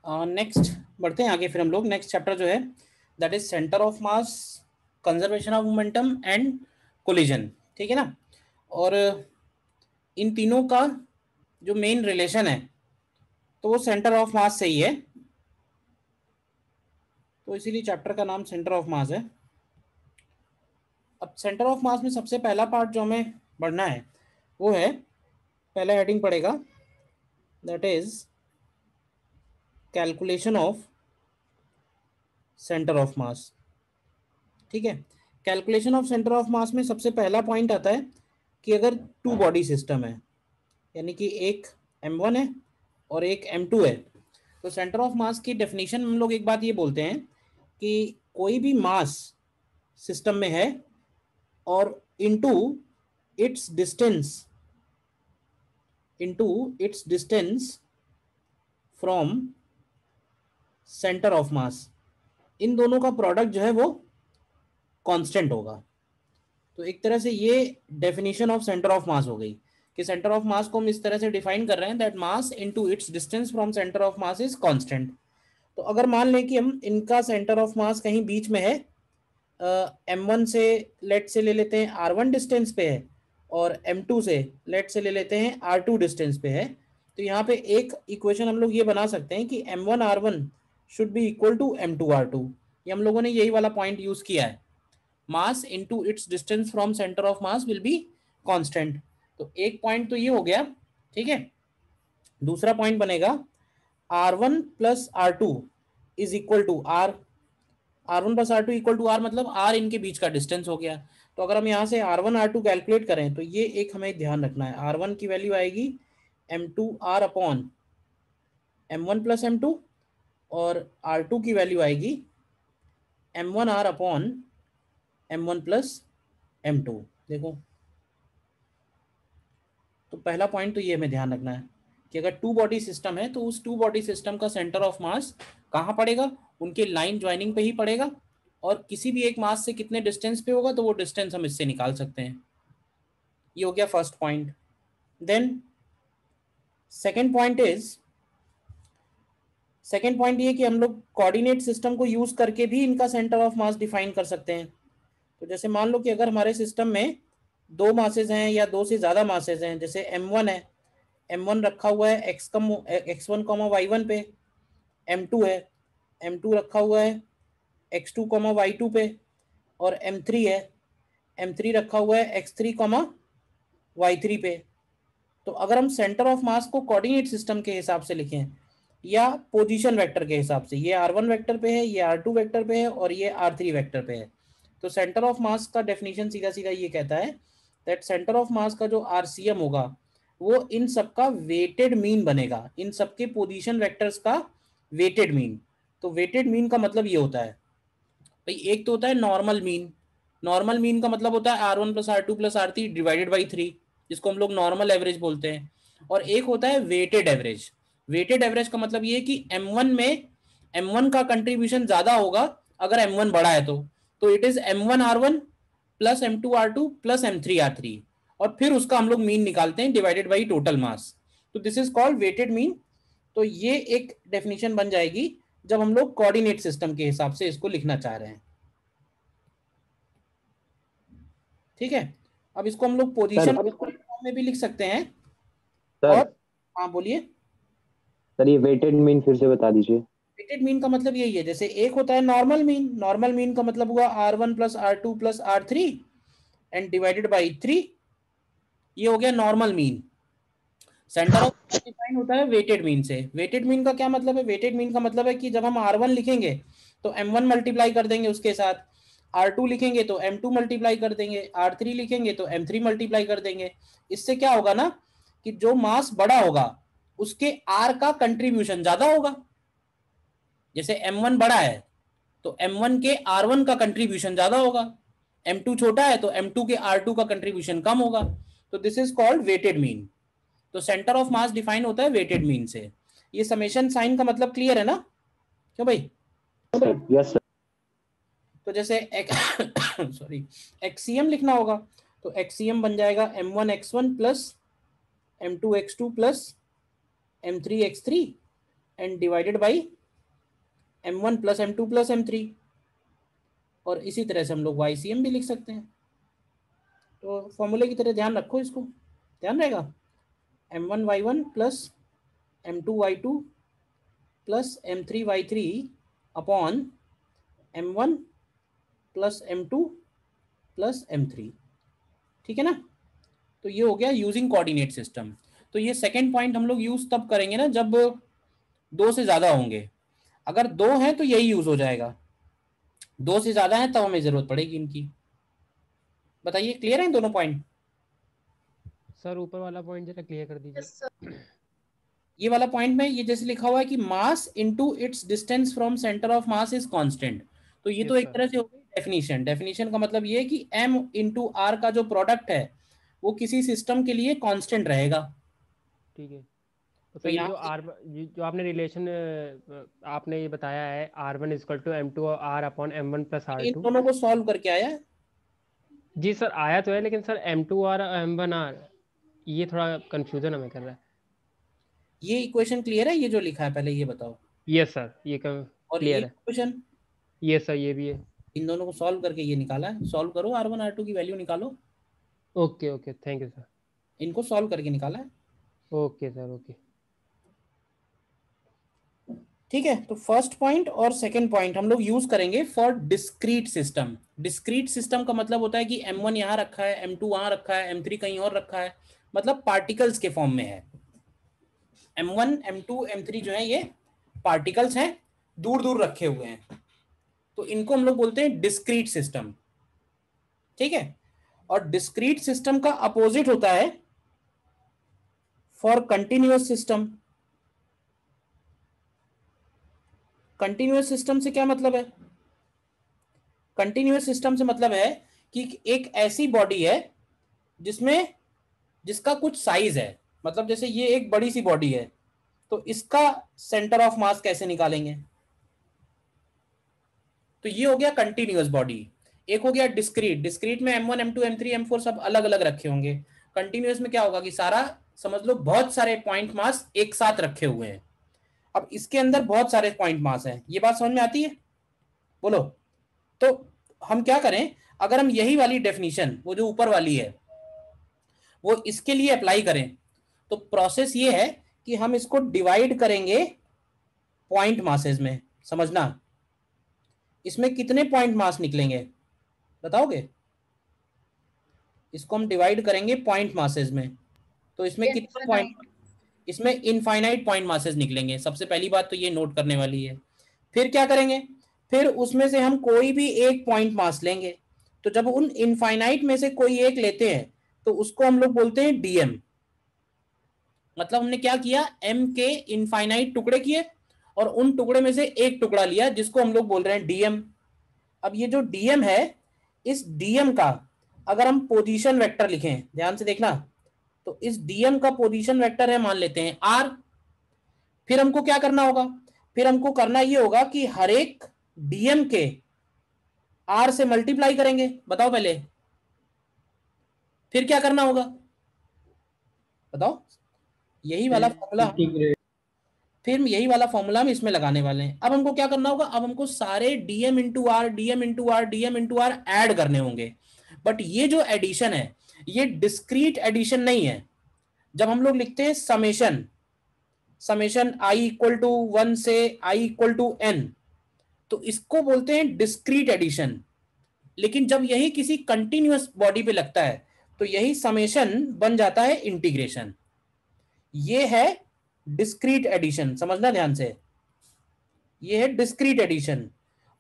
Next बढ़ते हैं आगे, फिर हम लोग नेक्स्ट चैप्टर जो है that is centre of mass, conservation of momentum and collision. ठीक है ना। और इन तीनों का जो मेन रिलेशन है तो वो सेंटर ऑफ मास से ही है, तो इसीलिए चैप्टर का नाम सेंटर ऑफ मास है। अब सेंटर ऑफ मास में सबसे पहला पार्ट जो हमें पढ़ना है वो है, पहला हेडिंग पड़ेगा that is calculation of centre of मास। ठीक है। कैलकुलेशन ऑफ सेंटर ऑफ मास में सबसे पहला पॉइंट आता है कि अगर टू बॉडी सिस्टम है, यानी कि एक M1 है और एक M2 है, तो सेंटर ऑफ मास की डेफिनेशन हम लोग एक बात ये बोलते हैं कि कोई भी मास सिस्टम में है और into its distance from centre of mass, इन दोनों का प्रोडक्ट जो है वो कांस्टेंट होगा। तो एक तरह से ये डेफिनेशन ऑफ सेंटर ऑफ मास हो गई कि सेंटर ऑफ मास को हम इस तरह से डिफाइन कर रहे हैं that mass into its distance from centre of mass is constant. तो अगर मान लें कि हम इनका सेंटर ऑफ मास कहीं बीच में है, M1 से लेट से ले लेते हैं R1 डिस्टेंस पे है और M2 से लेट से ले लेते हैं R2 डिस्टेंस पे है, तो यहाँ पे एक इक्वेशन हम लोग ये बना सकते हैं कि M1 R1 should be equal to M2 R2। ये हम लोगों ने यही वाला पॉइंट यूज किया है, mass into its distance from centre of mass will be constant. तो एक पॉइंट तो ये हो गया। ठीक है। दूसरा पॉइंट बनेगा R1 plus R2 is equal to R1 plus R2 equal to R, मतलब R इनके बीच का डिस्टेंस हो गया। तो अगर हम यहाँ से R1 R2 कैलकुलेट करें तो ये एक हमें ध्यान रखना है, R1 की वैल्यू आएगी M2R upon M1 plus M2 और R2 की वैल्यू आएगी M1R upon M1 plus M2। देखो, तो पहला पॉइंट तो ये हमें ध्यान रखना है कि अगर टू बॉडी सिस्टम है तो उस टू बॉडी सिस्टम का सेंटर ऑफ मास कहाँ पड़ेगा, उनके लाइन ज्वाइनिंग पे ही पड़ेगा, और किसी भी एक मास से कितने डिस्टेंस पे होगा तो वो डिस्टेंस हम इससे निकाल सकते हैं। ये हो गया first point. Then second point ये कि हम लोग कोऑर्डिनेट सिस्टम को यूज करके भी इनका सेंटर ऑफ मास डिफाइन कर सकते हैं। तो जैसे मान लो कि अगर हमारे सिस्टम में दो मासेज हैं या दो से ज्यादा मासेज हैं, जैसे M1 है, M1 रखा हुआ है x1 y1 पे, M2 है, M2 रखा हुआ है x2 y2 पे, और M3 है, M3 रखा हुआ है x3 y3 पे। तो अगर हम सेंटर ऑफ मास को कोऑर्डिनेट सिस्टम के हिसाब से लिखें या पोजीशन वेक्टर के हिसाब से, ये R1 वेक्टर पे है, ये R2 वेक्टर पे है और ये R3 वेक्टर पे है, तो सेंटर ऑफ मास का डेफिनेशन सीधा सीधा ये कहता है दैट सेंटर ऑफ मास का जो RCM होगा वो इन सबका वेटेड मीन बनेगा, इन सबके पोजीशन वेक्टर्स का वेटेड मीन। तो वेटेड मीन का मतलब ये होता है भाई, एक तो होता है नॉर्मल मीन, नॉर्मल मीन का मतलब होता है R1 plus R2 plus R3 divided by 3, जिसको हम लोग नॉर्मल एवरेज बोलते हैं। और एक होता है वेटेड एवरेज। वेटेड एवरेज का मतलब ये कि M1 में M1 का कंट्रीब्यूशन ज्यादा होगा अगर M1 बड़ा है तो it is M1 R1 plus M2 R2 plus M3 R3, और फिर उसका हम लोग मीन निकालते हैं डिवाइडेड बाई टोटल मास। तो this is called weighted mean. तो ये एक डेफिनेशन बन जाएगी जब हम लोग कोऑर्डिनेट सिस्टम के हिसाब से इसको लिखना चाह रहे हैं। ठीक है। अब इसको हम लोग सर पोजीशन में भी लिख सकते हैं। सर और हाँ बोलिए। सर ये वेटेड मीन फिर से बता दीजिए। वेटेड मीन का मतलब यही है, जैसे एक होता है नॉर्मल मीन, नॉर्मल मीन का मतलब हुआ R1 plus R2 plus R3 and divided by 3, ये हो गया normal mean. Centre of define होता है वेटेड मीन से। वेटेड मीन का क्या मतलब है, वेटेड मीन का मतलब है कि जब हम R1 लिखेंगे तो M1 मल्टीप्लाई कर देंगे उसके साथ, R2 लिखेंगे तो M2 मल्टीप्लाई कर देंगे, R3 लिखेंगे तो M3 मल्टीप्लाई कर देंगे। इससे क्या होगा ना कि जो मास बड़ा होगा उसके R का कंट्रीब्यूशन ज्यादा होगा। जैसे M1 बड़ा है तो M1 के R1 का कंट्रीब्यूशन ज्यादा होगा, M2 छोटा है तो M2 के R2 का कंट्रीब्यूशन कम होगा। तो this is called weighted mean. तो सेंटर ऑफ मास डिफाइन होता है वेटेड मीन से। ये समेशन साइन का मतलब क्लियर है ना, क्यों भाई? Sir yes sir. तो जैसे सॉरी एक्सीएम लिखना होगा तो एक्सीएम बन जाएगा M1 X1 plus M2 X2 plus M3 X3 and divided by m1 plus m2 plus m3, और इसी तरह से हम लोग YCM भी लिख सकते हैं। तो फॉर्मूले की तरह ध्यान रखो इसको, ध्यान रहेगा। m1y1 plus m2y2 plus m3y3 upon m1 plus m2 plus m3, ठीक है ना। तो ये हो गया यूजिंग कोऑर्डिनेट सिस्टम। तो ये सेकंड पॉइंट हम लोग यूज तब करेंगे ना जब दो से ज्यादा होंगे। अगर दो हैं तो यही यूज हो जाएगा, दो से ज्यादा है तब हमें जरूरत पड़ेगी इनकी। बताइए, क्लियर है दोनों पॉइंट? सर ऊपर वाला पॉइंट जरा क्लियर कर दीजिए। ये वाला पॉइंट में ये जैसे लिखा हुआ है कि mass into its distance from centre of mass is constant, तो ये तो यस एक सर। तरह से हो गई डेफिनेशन। डेफिनेशन का मतलब ये है कि m इंटू आर का जो प्रोडक्ट है वो किसी सिस्टम के लिए कांस्टेंट रहेगा। ठीक है। तो तो सर ये यहाँ जो जो आपने रिलेशन आपने ये बताया है R1 equal to M2 R upon M1 plus इन R2। दोनों को सॉल्व करके आया है। जी सर आया तो है, लेकिन सर M2R M1R ये थोड़ा कंफ्यूजन हमें कर रहा है। ये इक्वेशन क्लियर है, ये जो लिखा है पहले ये बताओ। यस सर ये और ये क्लियर है। इक्वेशन, यस सर ये भी है। इन दोनों को सॉल्व करके ये निकाला है। सॉल्व करो, R1 R2 की वैल्यू निकालो, okay okay thank you sir. इनको सॉल्व करके निकाला है। Okay sir okay. ठीक है, तो फर्स्ट पॉइंट और सेकंड पॉइंट हम लोग यूज करेंगे for discrete system. Discrete system का मतलब होता है कि m1 यहाँ रखा है, m2 वहां रखा है, m3 कहीं और रखा है, मतलब पार्टिकल्स के फॉर्म में है। m1 m2 m3 जो है ये पार्टिकल्स हैं, दूर दूर रखे हुए हैं, तो इनको हम लोग बोलते हैं डिस्क्रीट सिस्टम। ठीक है, और डिस्क्रीट सिस्टम का अपोजिट होता है for continuous system. Continuous system से क्या मतलब है? कंटिन्यूअस सिस्टम से मतलब है कि एक ऐसी बॉडी है जिसमें जिसका कुछ साइज है, मतलब जैसे ये एक बड़ी सी बॉडी है, तो इसका सेंटर ऑफ मास कैसे निकालेंगे? तो ये हो गया कंटिन्यूअस बॉडी। एक हो गया डिस्क्रीट। डिस्क्रीट में m1 m2 m3 m4 सब अलग अलग रखे होंगे। कंटिन्यूअस में क्या होगा कि सारा, समझ लो बहुत सारे पॉइंट मास एक साथ रखे हुए हैं। अब इसके अंदर बहुत सारे पॉइंट मास हैं, ये बात समझ में आती है? बोलो। तो हम क्या करें, अगर हम यही वाली डेफिनेशन, वो जो ऊपर वाली है, वो इसके लिए अप्लाई करें, तो प्रोसेस ये है कि हम इसको डिवाइड करेंगे पॉइंट मासेस में। समझना, इसमें कितने पॉइंट मास निकलेंगे बताओगे? इसको हम डिवाइड करेंगे पॉइंट मासेस में, तो इसमें कितने पॉइंट, इसमें इनफाइनाइट पॉइंट मासेस निकलेंगे। सबसे पहली बात तो ये नोट करने वाली है। फिर क्या करेंगे, फिर उसमें से हम कोई भी एक पॉइंट मास लेंगे। तो जब उन इनफाइनाइट में से कोई एक लेते हैं तो उसको हम लोग बोलते हैं डीएम। मतलब हमने क्या किया, एम के इनफाइनाइट टुकड़े किए और उन टुकड़े में से एक टुकड़ा लिया जिसको हम लोग बोल रहे हैं डीएम। अब ये जो डीएम है, इस डीएम का अगर हम पोजीशन वेक्टर लिखें, ध्यान से देखना, तो इस डीएम का पोजीशन वेक्टर है, मान लेते हैं आर। फिर हमको क्या करना होगा, फिर हमको करना ये होगा कि हर एक डीएम के आर से मल्टीप्लाई करेंगे। बताओ पहले, फिर क्या करना होगा बताओ? यही वाला फॉर्मूला, फिर यही वाला फॉर्मूला हम इसमें लगाने वाले हैं। अब हमको क्या करना होगा, अब हमको सारे DM into R DM into R DM into R add करने होंगे। बट ये जो एडिशन है ये डिस्क्रीट एडिशन नहीं है। जब हम लोग लिखते हैं summation, summation I equal to 1 से आई इक्वल टू n, तो इसको बोलते हैं डिस्क्रीट एडिशन। लेकिन जब यही किसी कंटिन्यूअस बॉडी पे लगता है तो यही समेशन बन जाता है इंटीग्रेशन। ये है डिस्क्रीट एडिशन, समझना ध्यान से। ये है डिस्क्रीट एडिशन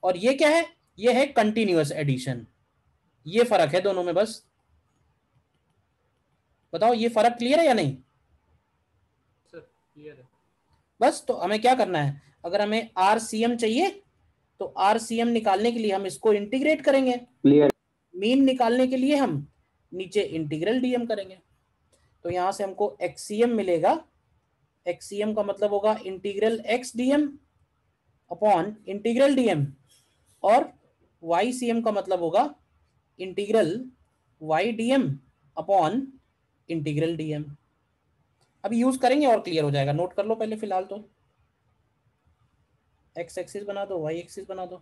और ये क्या है, ये है कंटिन्यूअस एडिशन। ये फर्क है दोनों में बस। बताओ ये फर्क क्लियर है या नहीं? सर क्लियर है। बस, तो हमें क्या करना है, अगर हमें आरसीएम चाहिए तो आरसीएम निकालने के लिए हम इसको इंटीग्रेट करेंगे। क्लियर। मीन निकालने के लिए हम नीचे इंटीग्रल डीएम करेंगे। तो यहां से हमको एक्सीएम मिलेगा। एक्सीएम का मतलब होगा integral X DM upon integral DM, और वाईसीएम का मतलब होगा integral Y DM upon integral DM. अभी यूज करेंगे और क्लियर हो जाएगा, नोट कर लो पहले फिलहाल तो। एक्स एक्सिस बना दो, वाई एक्सिस बना दो।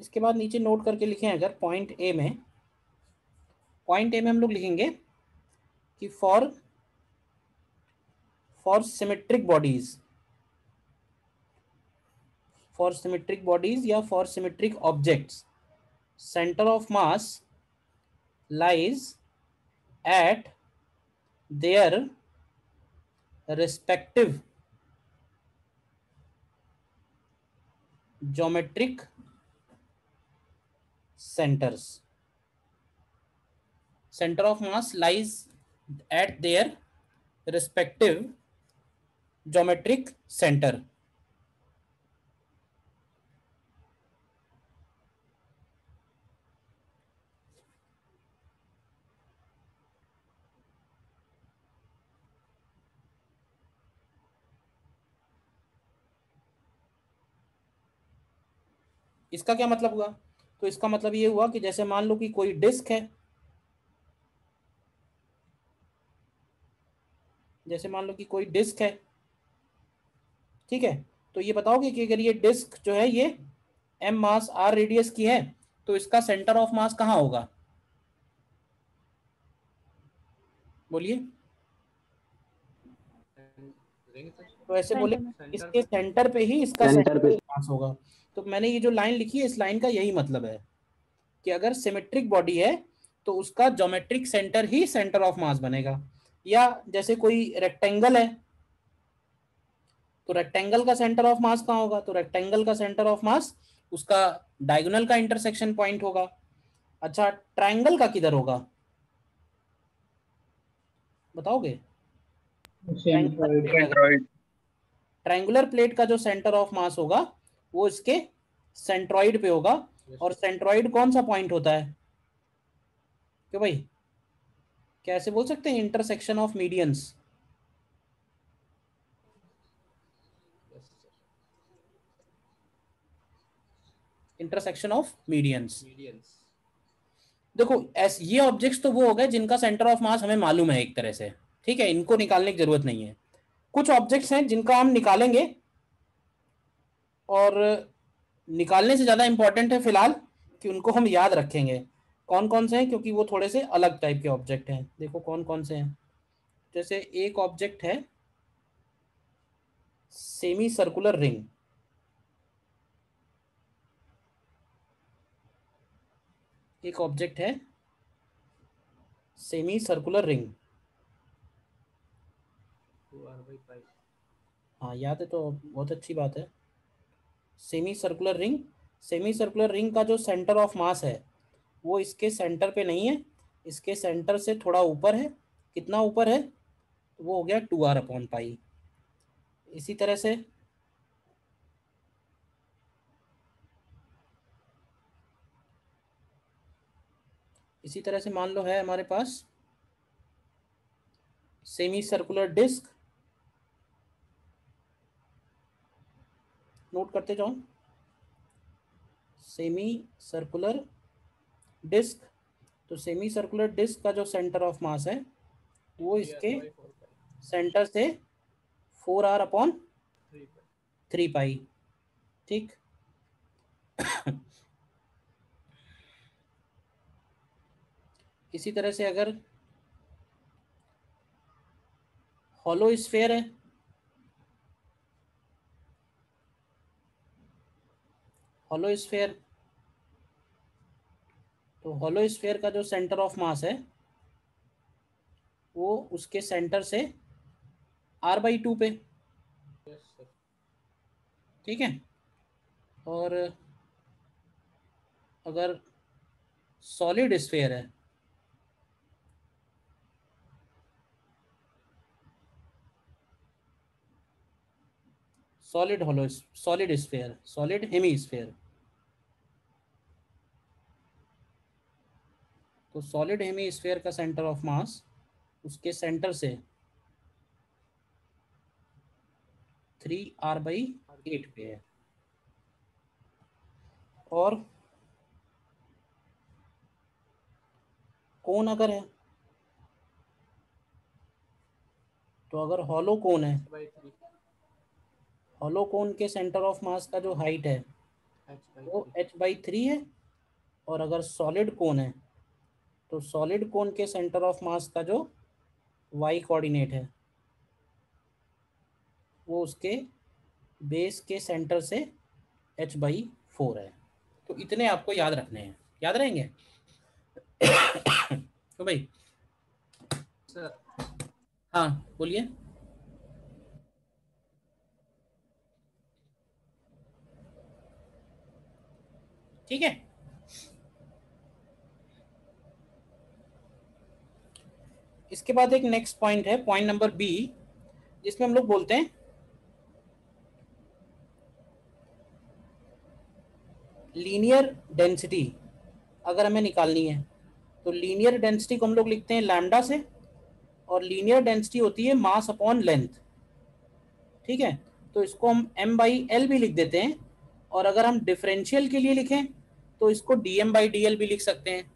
इसके बाद नीचे नोट करके लिखें, अगर पॉइंट ए में हम लोग लिखेंगे कि फॉर सिमेट्रिक बॉडीज, या for symmetric objects, centre of mass lies at their respective geometric centers. Center of mass lies at their respective geometric center. इसका क्या मतलब हुआ? तो इसका मतलब ये हुआ कि जैसे मान लो कि कोई डिस्क है, ठीक है, तो ये बताओगे कि अगर ये डिस्क जो है ये m मास r रेडियस की है, तो इसका सेंटर ऑफ मास कहाँ होगा? बोलिए। तो ऐसे बोले इसके सेंटर पे ही इसका सेंटर सेंटर पे। ऑफ मास होगा। तो मैंने ये जो लाइन लिखी है, इस लाइन का यही मतलब है कि अगर सिमेट्रिक बॉडी है तो उसका geometric centre he centre of मास बनेगा। या जैसे कोई रेक्टेंगल है, तो रेक्टेंगल का सेंटर ऑफ मास कहाँ होगा? तो रेक्टेंगल का सेंटर ऑफ मास उसका डायगोनल का इंटरसेक्शन पॉइंट होगा। अच्छा, ट्रायंगल का किधर होगा बताओगे? ट्रायंगुलर प्लेट का जो सेंटर ऑफ मास होगा वो इसके सेंट्रॉइड पे होगा। और सेंट्रॉइड कौन सा पॉइंट होता है? क्यों भाई, कैसे बोल सकते हैं? Intersection of medians. Intersection of medians. देखो ये ऑब्जेक्ट्स तो वो हो गए जिनका सेंटर ऑफ मास हमें मालूम है एक तरह से, ठीक है, इनको निकालने की जरूरत नहीं है। कुछ ऑब्जेक्ट्स हैं जिनका हम निकालेंगे, और निकालने से ज़्यादा इंपॉर्टेंट है फिलहाल कि उनको हम याद रखेंगे। कौन कौन से हैं? क्योंकि वो थोड़े से अलग टाइप के ऑब्जेक्ट हैं। देखो कौन कौन से हैं। जैसे एक ऑब्जेक्ट है सेमी सर्कुलर रिंग, एक ऑब्जेक्ट है सेमी सर्कुलर रिंग। हाँ याद है तो बहुत अच्छी बात है। सेमी सर्कुलर रिंग, का जो सेंटर ऑफ मास है वो इसके सेंटर पे नहीं है, इसके सेंटर से थोड़ा ऊपर है। कितना ऊपर है? तो वो हो गया 2r/पाई। इसी तरह से मान लो है हमारे पास सेमी सर्कुलर डिस्क। नोट करते जाओ, सेमी सर्कुलर डिस्क। तो सेमी सर्कुलर डिस्क का जो सेंटर ऑफ मास है वो इसके सेंटर से 4r/3 पाई, ठीक। इसी तरह से अगर हॉलो स्फेयर है, हॉलो स्फेयर, तो हॉलो स्फेयर का जो सेंटर ऑफ मास है वो उसके सेंटर से r/2 पे, ठीक है। और अगर सॉलिड स्फेयर है, सॉलिड हेमी स्फेयर, तो सॉलिड हेमी स्फेयर का सेंटर ऑफ मास उसके सेंटर से 3r/8 पे है। और कोन अगर है, तो अगर हॉलो कोन है, हॉलो कोन के सेंटर ऑफ मास का जो हाइट है वो h/3 है, और अगर सॉलिड कोन है तो सॉलिड कोन के सेंटर ऑफ मास का जो y कोऑर्डिनेट है वो उसके बेस के सेंटर से h/4 है। तो इतने आपको याद रखने हैं, याद रहेंगे? तो भाई सर हाँ बोलिए। ठीक है, इसके बाद एक नेक्स्ट पॉइंट है, पॉइंट नंबर बी, जिसमें हम लोग बोलते हैं लीनियर डेंसिटी अगर हमें निकालनी है तो लीनियर डेंसिटी को हम लोग लिखते हैं लैम्डा से, और लीनियर डेंसिटी होती है मास अपॉन लेंथ। ठीक है, तो इसको हम m/l भी लिख देते हैं, और अगर हम डिफरेंशियल के लिए लिखें तो इसको dm/dl भी लिख सकते हैं,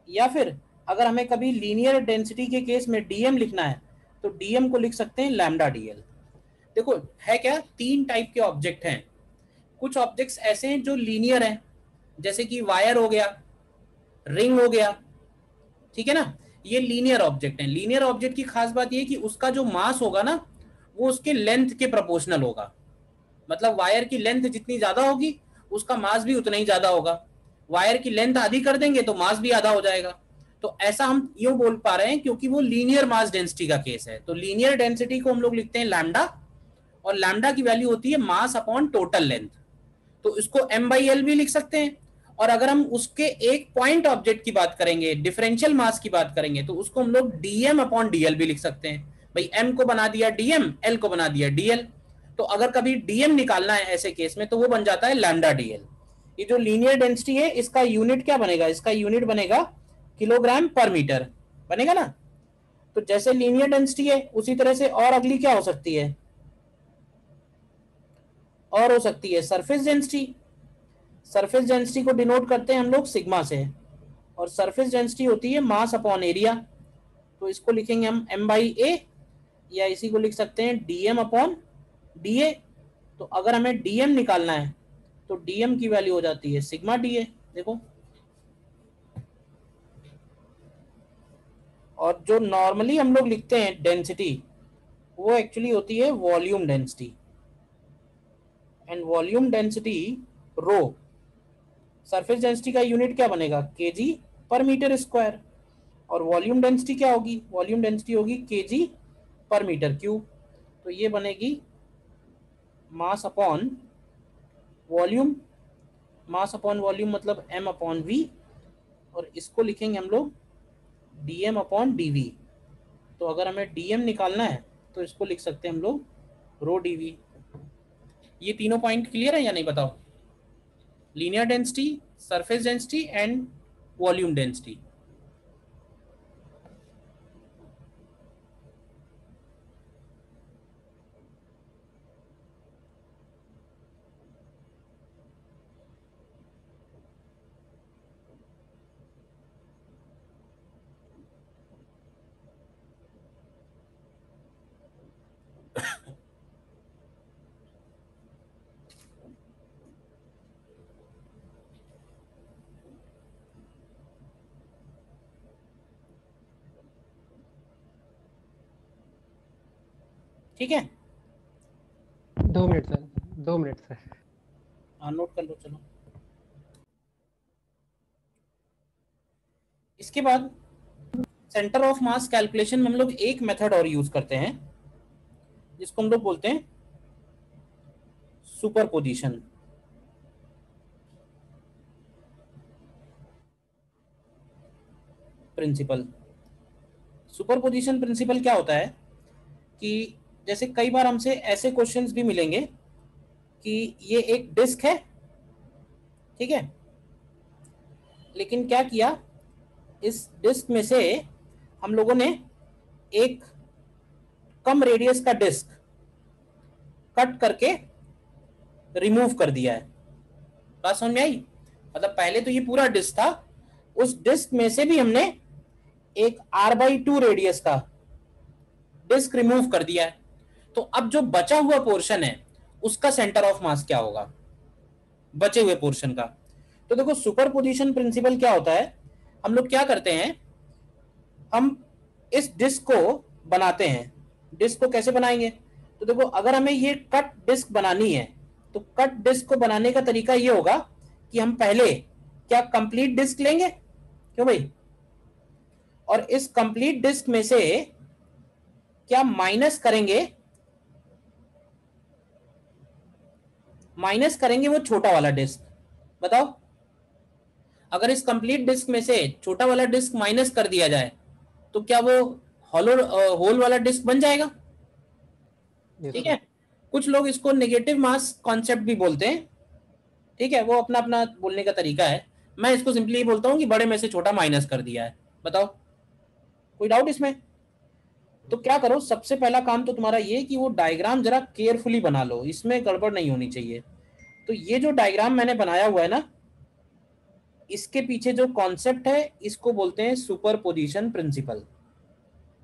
या फिर अगर हमें कभी लीनियर डेंसिटी के केस में dm लिखना है तो dm को लिख सकते हैं लैम्डा dl। देखो है क्या, तीन टाइप के ऑब्जेक्ट हैं। कुछ ऑब्जेक्ट्स ऐसे हैं जो लीनियर हैं, जैसे कि वायर हो गया, रिंग हो गया, ठीक है ना, ये लीनियर ऑब्जेक्ट हैं। लीनियर ऑब्जेक्ट की खास बात ये है कि उसका जो मास होगा ना वो उसके लेंथ के प्रोपोर्शनल होगा। मतलब वायर की लेंथ जितनी ज्यादा होगी उसका मास भी उतना ही ज्यादा होगा। वायर की लेंथ आधी कर देंगे तो मास भी आधा हो जाएगा। तो ऐसा हम यूं बोल पा रहे हैं क्योंकि वो लीनियर मास डेंसिटी का केस है। तो लीनियर डेंसिटी को हम लोग लिखते हैं लैम्डा, और लैम्डा की वैल्यू होती है मास अपॉन टोटल लेंथ। तो इसको m/l भी लिख सकते हैं, और अगर हम उसके एक पॉइंट ऑब्जेक्ट की बात करेंगे, डिफरेंशियल मास की बात करेंगे, तो उसको हम लोग dm/dl भी लिख सकते हैं। भाई m को बना दिया dm, l को बना दिया dl। तो अगर कभी dm निकालना है ऐसे केस में तो वो बन जाता है लैम्डा dl। ये जो लीनियर डेंसिटी है इसका यूनिट क्या बनेगा, इसका यूनिट बनेगा किलोग्राम पर मीटर, बनेगा ना। तो जैसे लीनियर डेंसिटी है उसी तरह से और अगली क्या हो सकती है, और हो सकती है सरफेस डेंसिटी। सरफेस डेंसिटी को डिनोट करते हैं हम लोग सिग्मा से, और सरफेस डेंसिटी होती है मास अपॉन एरिया। तो इसको लिखेंगे हम m/a, या इसी को लिख सकते हैं dm/da। तो अगर हमें dm निकालना है तो dm की वैल्यू हो जाती है सिग्मा da। देखो, और जो नॉर्मली हम लोग लिखते हैं डेंसिटी वो एक्चुअली होती है volume density, and volume density rho. Surface density का यूनिट क्या बनेगा, केजी पर मीटर स्क्वायर, और वॉल्यूम डेंसिटी क्या होगी, वॉल्यूम डेंसिटी होगी केजी पर मीटर क्यूब। तो ये बनेगी mass upon volume, mass upon volume मतलब m/v, और इसको लिखेंगे हम लोग dm/dv। तो अगर हमें dm निकालना है तो इसको लिख सकते हैं हम लोग रो dv। ये तीनों पॉइंट क्लियर है या नहीं बताओ? Linear density, surface density and volume density. ठीक है, 2 मिनट सर, 2 मिनट सर। हाँ नोट कर लो। चलो इसके बाद सेंटर ऑफ मास कैलकुलेशन में हम लोग एक मेथड और यूज करते हैं जिसको हम लोग बोलते हैं सुपरपोजिशन प्रिंसिपल। सुपरपोजिशन प्रिंसिपल क्या होता है कि जैसे कई बार हमसे ऐसे क्वेश्चंस भी मिलेंगे कि ये एक डिस्क है, ठीक है, लेकिन क्या किया, इस डिस्क में से हम लोगों ने एक कम रेडियस का डिस्क कट करके रिमूव कर दिया है। बात समझ में आई? मतलब पहले तो ये पूरा डिस्क था, उस डिस्क में से भी हमने एक r/2 रेडियस का डिस्क रिमूव कर दिया है। तो अब जो बचा हुआ पोर्शन है उसका सेंटर ऑफ मास क्या होगा, बचे हुए पोर्शन का। तो देखो सुपरपोजिशन प्रिंसिपल क्या होता है, हम लोग क्या करते हैं, हम इस डिस्क को बनाते हैं। डिस्क को कैसे बनाएंगे, तो देखो अगर हमें ये कट डिस्क बनानी है तो कट डिस्क को बनाने का तरीका ये होगा कि हम पहले क्या कंप्लीट डिस्क लेंगे, क्यों भाई, और इस कंप्लीट डिस्क में से क्या माइनस करेंगे वो छोटा वाला डिस्क। बताओ, अगर इस कंप्लीट डिस्क में से छोटा वाला डिस्क माइनस कर दिया जाए तो क्या वो होल वाला डिस्क बन जाएगा। ठीक है, कुछ लोग इसको नेगेटिव मास कॉन्सेप्ट भी बोलते हैं, ठीक है, वो अपना अपना बोलने का तरीका है। मैं इसको सिंपली बोलता हूँ कि बड़े में से छोटा माइनस कर दिया है। बताओ कोई डाउट इसमें। तो क्या करो, सबसे पहला काम तो तुम्हारा ये कि वो डायग्राम जरा केयरफुली बना लो, इसमें गड़बड़ नहीं होनी चाहिए। तो ये जो डायग्राम मैंने बनाया हुआ है ना, इसके पीछे जो कॉन्सेप्ट है इसको बोलते हैं सुपरपोजिशन प्रिंसिपल।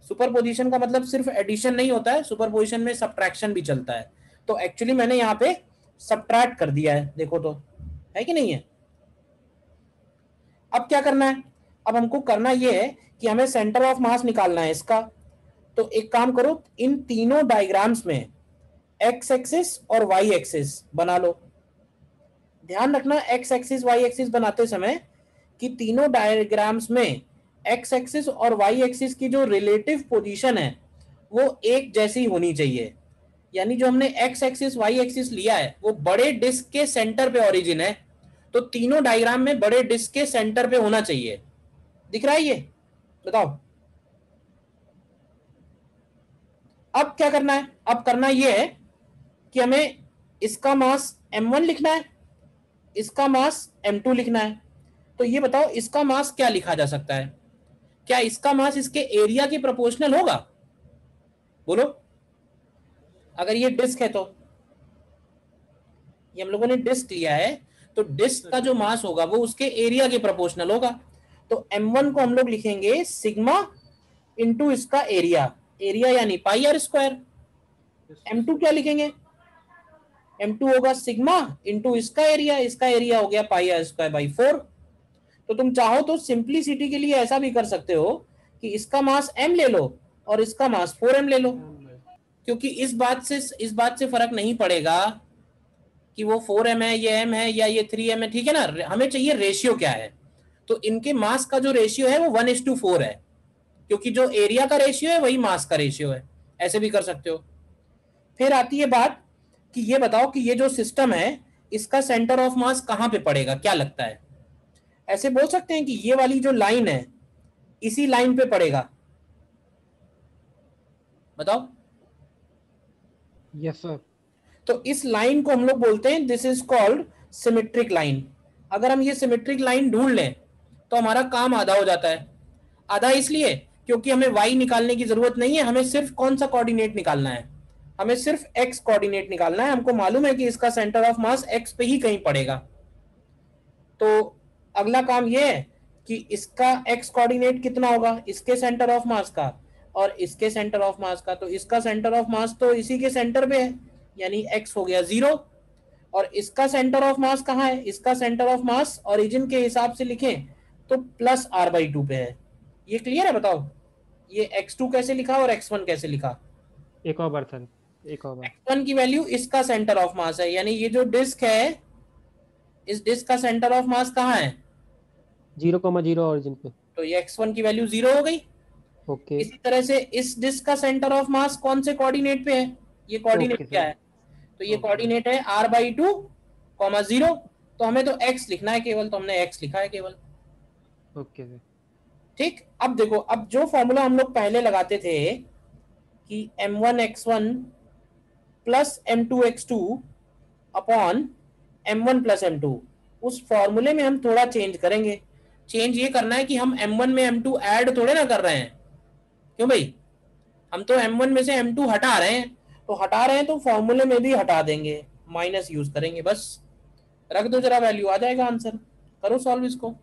सुपरपोजिशन का मतलब सिर्फ एडिशन नहीं होता है, सुपरपोजिशन में सब्ट्रैक्शन भी चलता है। तो एक्चुअली मैंने यहाँ पे सब्ट्रैक्ट कर दिया है, देखो तो है कि नहीं है। अब क्या करना है, अब हमको करना ये है कि हमें सेंटर ऑफ मास निकालना है इसका। तो एक काम करो, इन तीनों डायग्राम्स में एक्स एक्सिस और वाई एक्सिस बना लो। ध्यान रखना एक्स एक्सिस वाई एक्सिस बनाते समय कि तीनों डायग्राम्स में एक्स एक्सिस और वाई एक्सिस की जो रिलेटिव पोजीशन है वो एक जैसी होनी चाहिए। यानी जो हमने एक्स एक्सिस वाई एक्सिस लिया है वो बड़े डिस्क के सेंटर पे ओरिजिन है, तो तीनों डायग्राम में बड़े डिस्क के सेंटर पे होना चाहिए। दिख रहा है ये, बताओ। अब क्या करना है, अब करना ये है कि हमें इसका मास m1 लिखना है, इसका मास m2 लिखना है। तो ये बताओ इसका मास क्या लिखा जा सकता है, क्या इसका मास इसके एरिया के प्रोपोर्शनल होगा, बोलो। अगर ये डिस्क है तो ये हम लोगों ने डिस्क लिया है, तो डिस्क का जो मास होगा वो उसके एरिया के प्रोपोर्शनल होगा। तो m1 को हम लोग लिखेंगे सिग्मा इंटू इसका एरिया, एरिया यानी पाई आर स्क्वायर। m2 क्या लिखेंगे, m2 होगा सिग्मा इंटू इसका एरिया हो गया पाई आर स्क्वायर बाई 4। तो तुम चाहो तो सिंप्लिसिटी के लिए ऐसा भी कर सकते हो कि इसका मास m ले लो और इसका मास 4m ले लो, क्योंकि इस बात से फर्क नहीं पड़ेगा कि वो 4m है, ये m है या ये 3m है, ठीक है ना। हमें चाहिए रेशियो क्या है, तो इनके मास का जो रेशियो है वो 1:4 है, क्योंकि जो एरिया का रेशियो है वही मास का रेशियो है। ऐसे भी कर सकते हो। फिर आती है बात कि ये बताओ कि ये जो सिस्टम है इसका सेंटर ऑफ मास कहाँ पे पड़ेगा, क्या लगता है। ऐसे बोल सकते हैं कि ये वाली जो लाइन है इसी लाइन पे पड़ेगा, बताओ। Yes sir. तो इस लाइन को हम लोग बोलते हैं this is called symmetric line. अगर हम ये सिमेट्रिक लाइन ढूंढ लें तो हमारा काम आधा हो जाता है। आधा इसलिए क्योंकि हमें y निकालने की जरूरत नहीं है, हमें सिर्फ कौन सा कोऑर्डिनेट निकालना है, हमें सिर्फ x कोऑर्डिनेट निकालना है। हमको मालूम है कि इसका सेंटर ऑफ मास x पे ही कहीं पड़ेगा। तो अगला काम ये है कि इसका x कोऑर्डिनेट कितना होगा, इसके सेंटर ऑफ मास का और इसके सेंटर ऑफ मास का। तो इसका सेंटर ऑफ मास तो इसी के सेंटर पे है, यानी x हो गया 0। और इसका सेंटर ऑफ मास कहाँ है, इसका सेंटर ऑफ मास ओरिजिन के हिसाब से लिखें तो प्लस r/2 पे है। ये क्लियर है, बताओ ये x2 कैसे लिखा और x1 कैसे लिखा। एक और बार सर, एक और बार। x1 की वैल्यू इसका सेंटर ऑफ मास है, यानी ये जो डिस्क है इस डिस्क का सेंटर ऑफ मास कहाँ है, 0,0 ऑरिजिन पे। तो ये x1 की वैल्यू 0 हो गई। ओके। इसी तरह से इस डिस्क का सेंटर ऑफ मास कौन से कोऑर्डिनेट पे है, ये कोऑर्डिनेट क्या है, तो ये कोऑर्डिनेट है r/2, 0। तो हमें तो x लिखना है केवल, तो हमने x लिखा है केवल। Okay sir. ठीक, अब देखो, अब जो फॉर्मूला हम लोग पहले लगाते थे कि m1x1 plus m2x2 upon m1 plus m2, उस फॉर्मूले में हम थोड़ा चेंज करेंगे। चेंज ये करना है कि हम m1 में m2 ऐड थोड़े ना कर रहे हैं, क्यों भाई, हम तो m1 में से m2 हटा रहे हैं। तो हटा रहे हैं तो फॉर्मूले में भी हटा देंगे, माइनस यूज करेंगे, बस रख दो जरा, वैल्यू आ जाएगा आंसर। करो सॉल्व इसको।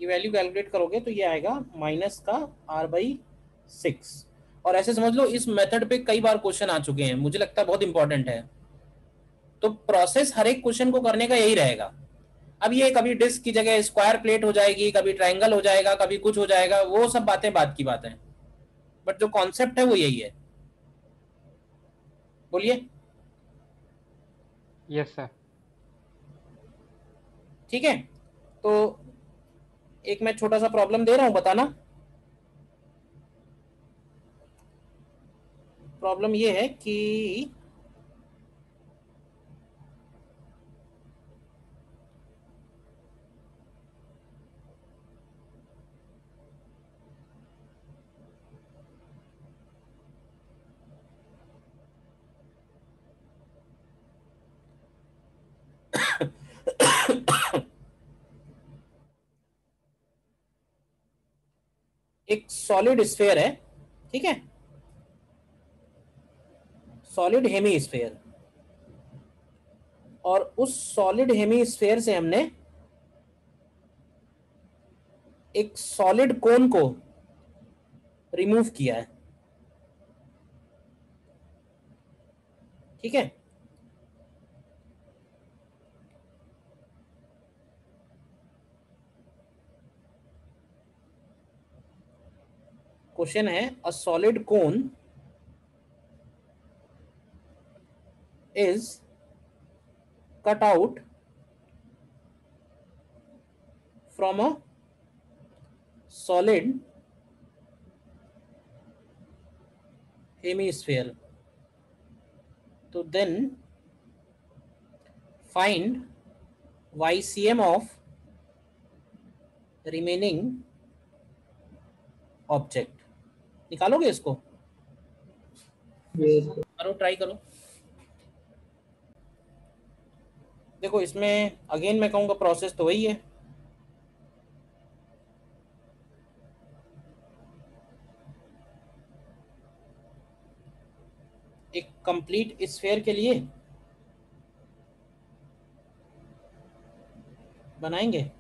ये वैल्यू कैलकुलेट करोगे तो ये आएगा माइनस का r/6। और ऐसे समझ लो इस मेथड पे कई बार क्वेश्चन आ चुके हैं, मुझे लगता है बहुत इंपॉर्टेंट है। तो प्रोसेस हर एक क्वेश्चन को करने का यही रहेगा। अब ये कभी डिस्क की जगह स्क्वायर प्लेट हो जाएगी, कभी ट्रायंगल हो जाएगा, कभी कुछ हो जाएगा, वो सब बातें बात की बात है, बट जो कॉन्सेप्ट है वो यही है। बोलिए। Yes sir. ठीक है, तो एक मैं छोटा सा प्रॉब्लम दे रहा हूं, बताना। प्रॉब्लम ये है कि एक सॉलिड स्फीयर है, ठीक है, सॉलिड हेमी स्फीयर, और उस सॉलिड हेमी स्फीयर से हमने एक सॉलिड कोन को रिमूव किया है, ठीक है। क्वेश्चन है a solid cone is cut out from a solid hemisphere, तो then find YCM of remaining object. निकालोगे इसको? करो, ट्राई करो। देखो इसमें अगेन मैं कहूँगा प्रोसेस तो वही है। एक कंप्लीट स्फीयर के लिए बनाएंगे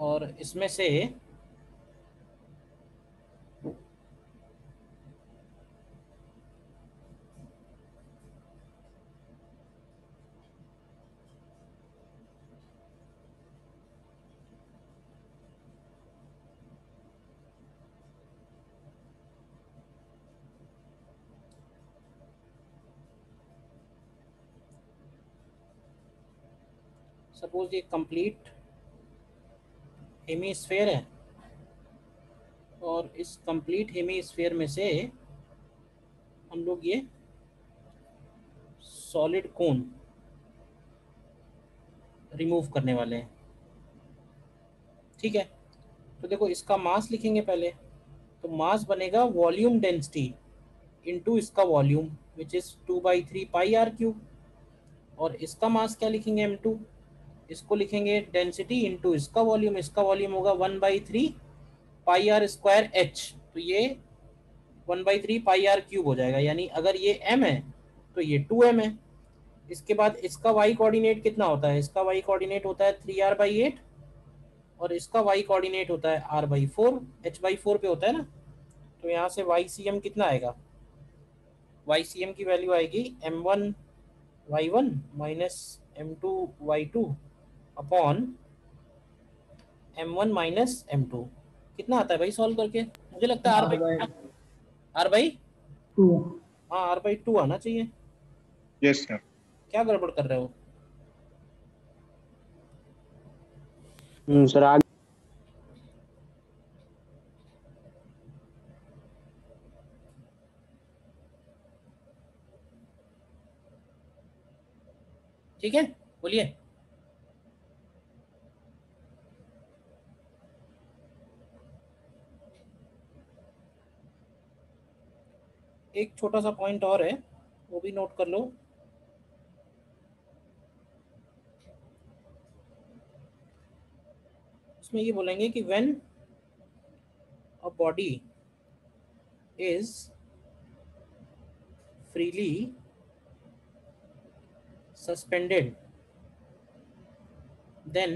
और इसमें से सपोज ये कंप्लीट हेमीस्फीयर है और इस कंप्लीट हेमीस्फीयर में से हम लोग ये सॉलिड कोन रिमूव करने वाले हैं, ठीक है। तो देखो इसका मास लिखेंगे पहले, तो मास बनेगा वॉल्यूम डेंसिटी इनटू इसका volume which is 2/3 pi R cube, और इसका मास क्या लिखेंगे m2, इसको लिखेंगे डेंसिटी इनटू इसका वॉल्यूम होगा 1/3 पाई आर स्क्वायर h, तो ये 1/3 पाई आर क्यूब हो जाएगा, यानी अगर ये m है तो ये 2m है। इसके बाद इसका y कोऑर्डिनेट कितना होता है, इसका y कोऑर्डिनेट होता है 3r/8 और इसका y कोऑर्डिनेट होता है r/4, h/4 पे होता है ना। तो यहाँ से YCM कितना आएगा, YCM की वैल्यू आएगी m1y1 minus m2y2 upon m1 minus m2। कितना आता है भाई सॉल्व करके? मुझे लगता है r/2। हाँ r/2 आना चाहिए। Yes sir. क्या गड़बड़ कर रहे हो? सर आगे। ठीक है, बोलिए। एक छोटा सा पॉइंट और है, वो भी नोट कर लो। उसमें ये बोलेंगे कि when a body is freely suspended then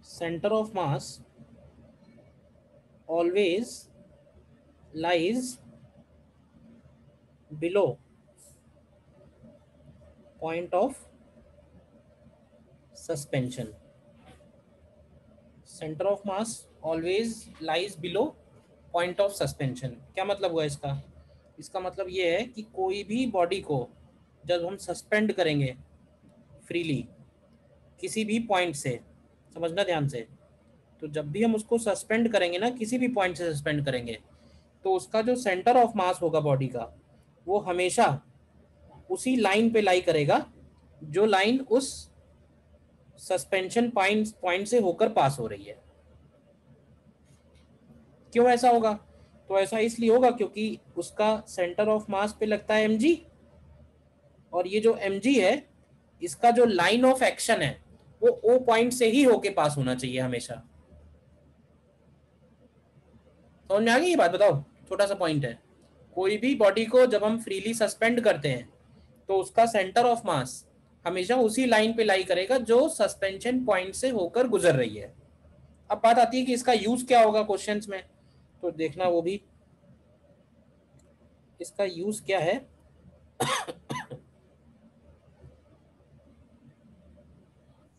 center of mass always lies below point of suspension. Center of mass always lies below point of suspension. क्या मतलब हुआ इसका? इसका मतलब ये है कि कोई भी बॉडी को जब हम सस्पेंड करेंगे फ्रीली किसी भी पॉइंट से, समझना ध्यान से, तो जब भी हम उसको सस्पेंड करेंगे ना, किसी भी पॉइंट से सस्पेंड करेंगे, तो उसका जो सेंटर ऑफ मास होगा बॉडी का, वो हमेशा उसी लाइन पे लाई करेगा जो लाइन उस सस्पेंशन पॉइंट से होकर पास हो रही है। क्यों ऐसा होगा? तो ऐसा इसलिए होगा क्योंकि उसका सेंटर ऑफ मास पे लगता है mg, और ये जो mg है इसका जो लाइन ऑफ एक्शन है वो ओ पॉइंट से ही होके पास होना चाहिए हमेशा। समझ में आ गई ये बात? बताओ, छोटा सा पॉइंट है। कोई भी बॉडी को जब हम फ्रीली सस्पेंड करते हैं तो उसका सेंटर ऑफ मास हमेशा उसी लाइन पे लाई करेगा जो सस्पेंशन पॉइंट से होकर गुजर रही है। अब बात आती है कि इसका यूज क्या होगा क्वेश्चंस में, तो देखना वो भी, इसका यूज क्या है।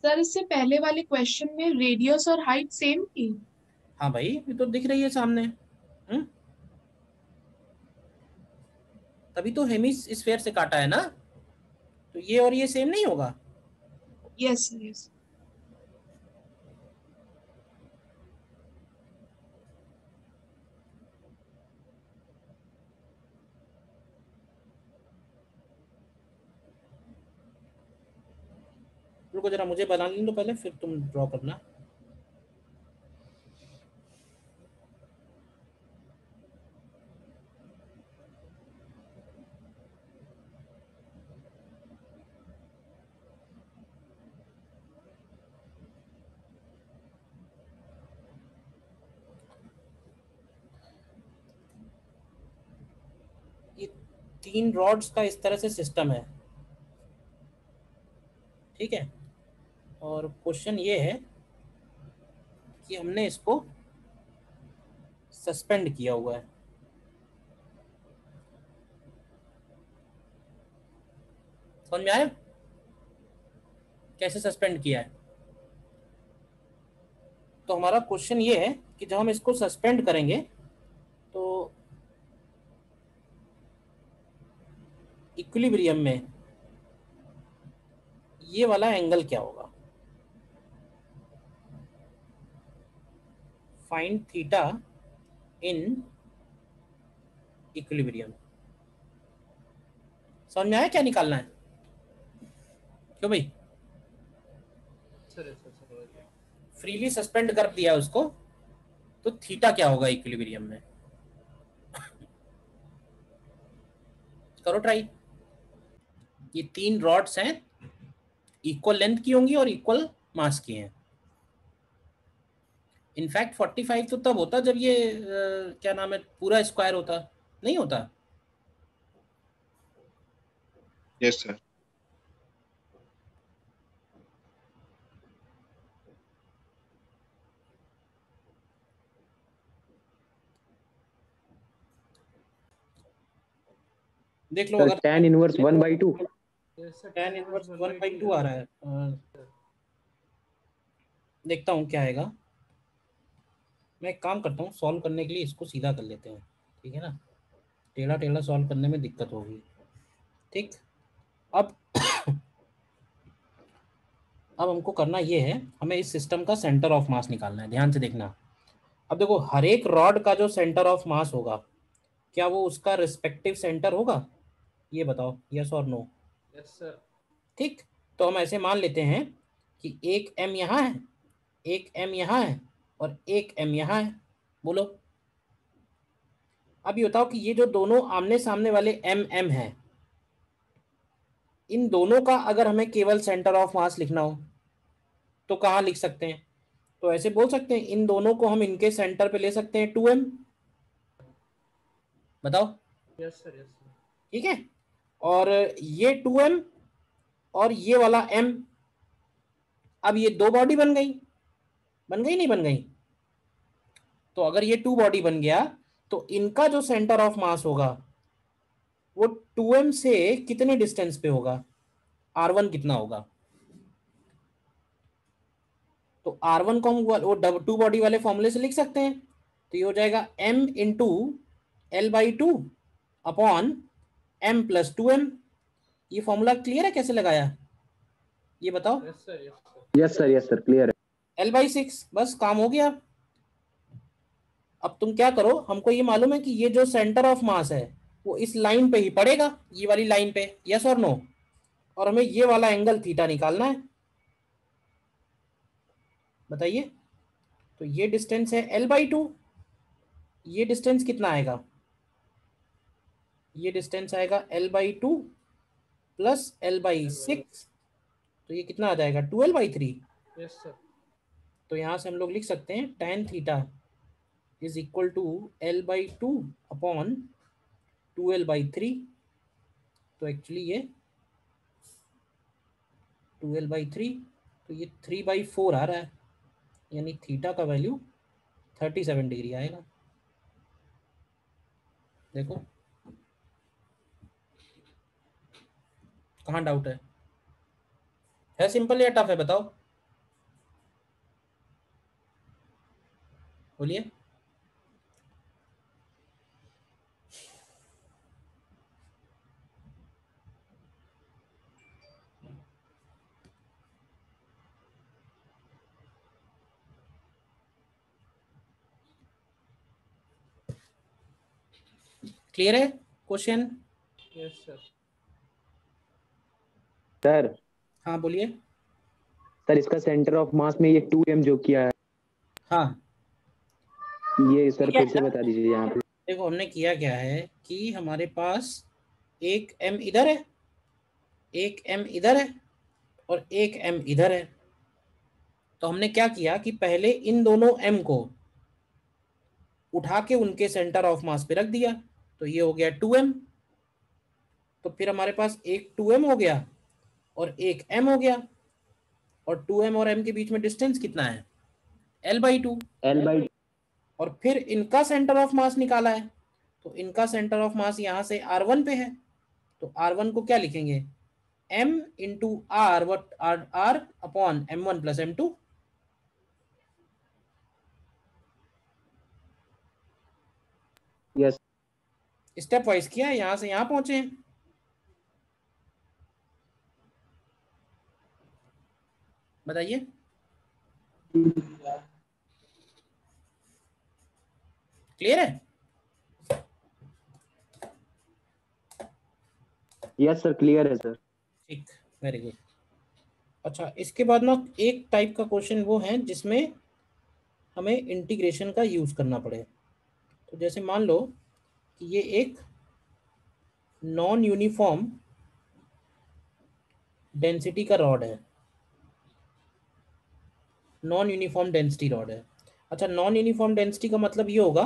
सर इससे पहले वाले क्वेश्चन में रेडियस और हाइट सेम थी। हाँ भाई, ये तो दिख रही है सामने। तभी तो हेमिस्फीयर से काटा है ना, तो ये और ये सेम नहीं होगा? Yes yes. रुको जरा, मुझे बना लेने दो पहले, फिर तुम ड्रॉ करना। ये 3 रॉड्स का इस तरह से सिस्टम है, ठीक है। और क्वेश्चन ये है कि हमने इसको सस्पेंड किया हुआ है। समझ में आया कैसे सस्पेंड किया है? तो हमारा क्वेश्चन ये है कि जब हम इसको सस्पेंड करेंगे तो इक्विलिब्रियम में ये वाला एंगल क्या होगा? Find theta in equilibrium. समझ में आया क्या निकालना है? क्यों भाई? सर फ्रीली सस्पेंड कर दिया उसको, तो थीटा क्या होगा इक्विलिब्रियम में? करो ट्राई। ये 3 रॉड्स हैं, इक्वल लेंथ की होंगी और इक्वल मास की हैं। इनफैक्ट 45 तो तब होता जब ये क्या नाम है, पूरा स्क्वायर होता, नहीं होता? Yes sir. देख लो, सर अगर tan इनवर्स 1/2। tan इनवर्स 1/2 आ रहा है, देखता हूँ क्या आएगा। मैं एक काम करता हूँ, सॉल्व करने के लिए इसको सीधा कर लेते हैं, ठीक है ना? टेढ़ा टेढ़ा सॉल्व करने में दिक्कत होगी, ठीक। अब हमको करना ये है, हमें इस सिस्टम का सेंटर ऑफ मास निकालना है। ध्यान से देखना। अब देखो, हर एक रॉड का जो सेंटर ऑफ मास होगा, क्या वो उसका रिस्पेक्टिव सेंटर होगा? ये बताओ, यस और नो। Yes sir. ठीक, तो हम ऐसे मान लेते हैं कि एक m यहाँ है, एक m यहाँ है और एक m यहाँ है। बोलो, अब ये बताओ कि ये जो दोनों आमने सामने वाले m हैं, इन दोनों का अगर हमें केवल सेंटर ऑफ मास लिखना हो तो कहाँ लिख सकते हैं? तो ऐसे बोल सकते हैं इन दोनों को हम इनके सेंटर पे ले सकते हैं 2m। बताओ, यस सर, यस सर। ठीक है। और ये 2m और ये वाला m, अब ये दो बॉडी बन गई, नहीं बन गई? तो अगर ये 2 बॉडी बन गया तो इनका जो सेंटर ऑफ मास होगा वो 2m से कितने डिस्टेंस पे होगा, r1 कितना होगा? तो r1 को हम वो 2 बॉडी वाले फॉर्मूले से लिख सकते हैं। तो ये हो जाएगा m into L/2 upon m plus 2m। ये फॉर्मूला क्लियर है कैसे लगाया, ये बताओ? Yes sir, yes sir. Yes sir, yes sir, clear है। L/6, बस काम हो गया। अब तुम क्या करो, हमको ये मालूम है कि ये जो सेंटर ऑफ मास है वो इस लाइन पे ही पड़ेगा, ये वाली लाइन पे, यस और नो? और हमें ये वाला एंगल थीटा निकालना है, बताइए। तो ये डिस्टेंस है L/2, ये डिस्टेंस कितना आएगा? ये डिस्टेंस आएगा L/2 प्लस L/6, तो ये कितना आ जाएगा 12/3। Yes sir. तो यहाँ से हम लोग लिख सकते हैं tan theta is equal to L/2 upon 12/3। तो एक्चुअली ये 12/3, तो ये 3/4 आ रहा है, यानी थीटा का वैल्यू 37 डिग्री आएगा। देखो कहाँ डाउट है सिंपल या टफ है, बताओ, बोलिए। क्लियर है क्वेश्चन? Yes sir. सर हाँ बोलिए। सर इसका सेंटर ऑफ मास में ये 2m जो किया है, हाँ ये सर फिर से बता दीजिए यहाँ पे। देखो हमने किया क्या है कि हमारे पास एक m इधर है, एक m इधर है और एक m इधर है। तो हमने क्या किया कि पहले इन दोनों m को उठा के उनके सेंटर ऑफ मास पे रख दिया, तो ये हो गया 2m। तो फिर हमारे पास एक 2m हो गया और एक m हो गया, और 2m और m के बीच में डिस्टेंस कितना है, L/2। L/2 और फिर इनका सेंटर ऑफ मास निकाला है, तो इनका सेंटर ऑफ मास यहाँ से r1 पे है, तो r1 को क्या लिखेंगे, m into r, what r upon m1 plus m2। Yes step wise किया है, यहाँ से यहाँ पहुंचे हैं। बताइए। क्लियर है? यस सर, क्लियर है सर। ठीक, वेरी गुड। अच्छा, इसके बाद ना एक टाइप का क्वेश्चन वो है जिसमें हमें इंटीग्रेशन का यूज करना पड़े। तो जैसे मान लो कि ये एक नॉन यूनिफॉर्म डेंसिटी का रॉड है, नॉन यूनिफॉर्म डेंसिटी रॉड है। अच्छा, नॉन यूनिफॉर्म डेंसिटी का मतलब ये होगा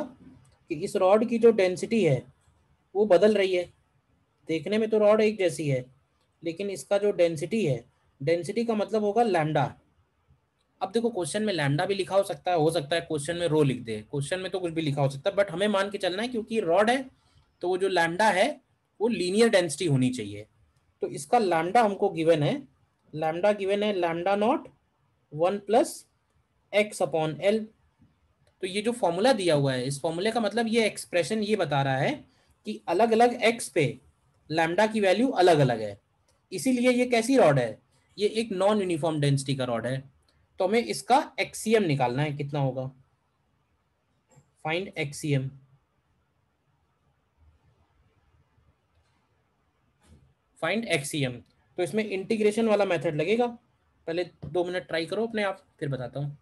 कि इस रॉड की जो डेंसिटी है वो बदल रही है। देखने में तो रॉड एक जैसी है, लेकिन इसका जो डेंसिटी है, डेंसिटी का मतलब होगा लैम्डा। अब देखो क्वेश्चन में लैम्डा भी लिखा हो सकता है क्वेश्चन में रो लिख दे, क्वेश्चन में तो कुछ भी लिखा हो सकता है, बट हमें मान के चलना है क्योंकि रॉड है तो वो जो लैम्डा है वो लीनियर डेंसिटी होनी चाहिए। तो इसका लैम्डा हमको गिवन है, lambda naught 1 plus x upon L. तो ये जो फॉर्मूला दिया हुआ है, इस फॉर्मूले का मतलब ये एक्सप्रेशन ये बता रहा है कि अलग अलग एक्स पे लैम्डा की वैल्यू अलग अलग है, इसीलिए ये कैसी रॉड है, ये एक नॉन यूनिफॉर्म डेंसिटी का रॉड है। तो हमें इसका एक्सीएम निकालना है, कितना होगा, फाइंड एक्सीएम। फाइंड एक्सीएम, तो इसमें इंटीग्रेशन वाला मेथड लगेगा। पहले 2 मिनट ट्राई करो अपने आप, फिर बताता हूँ।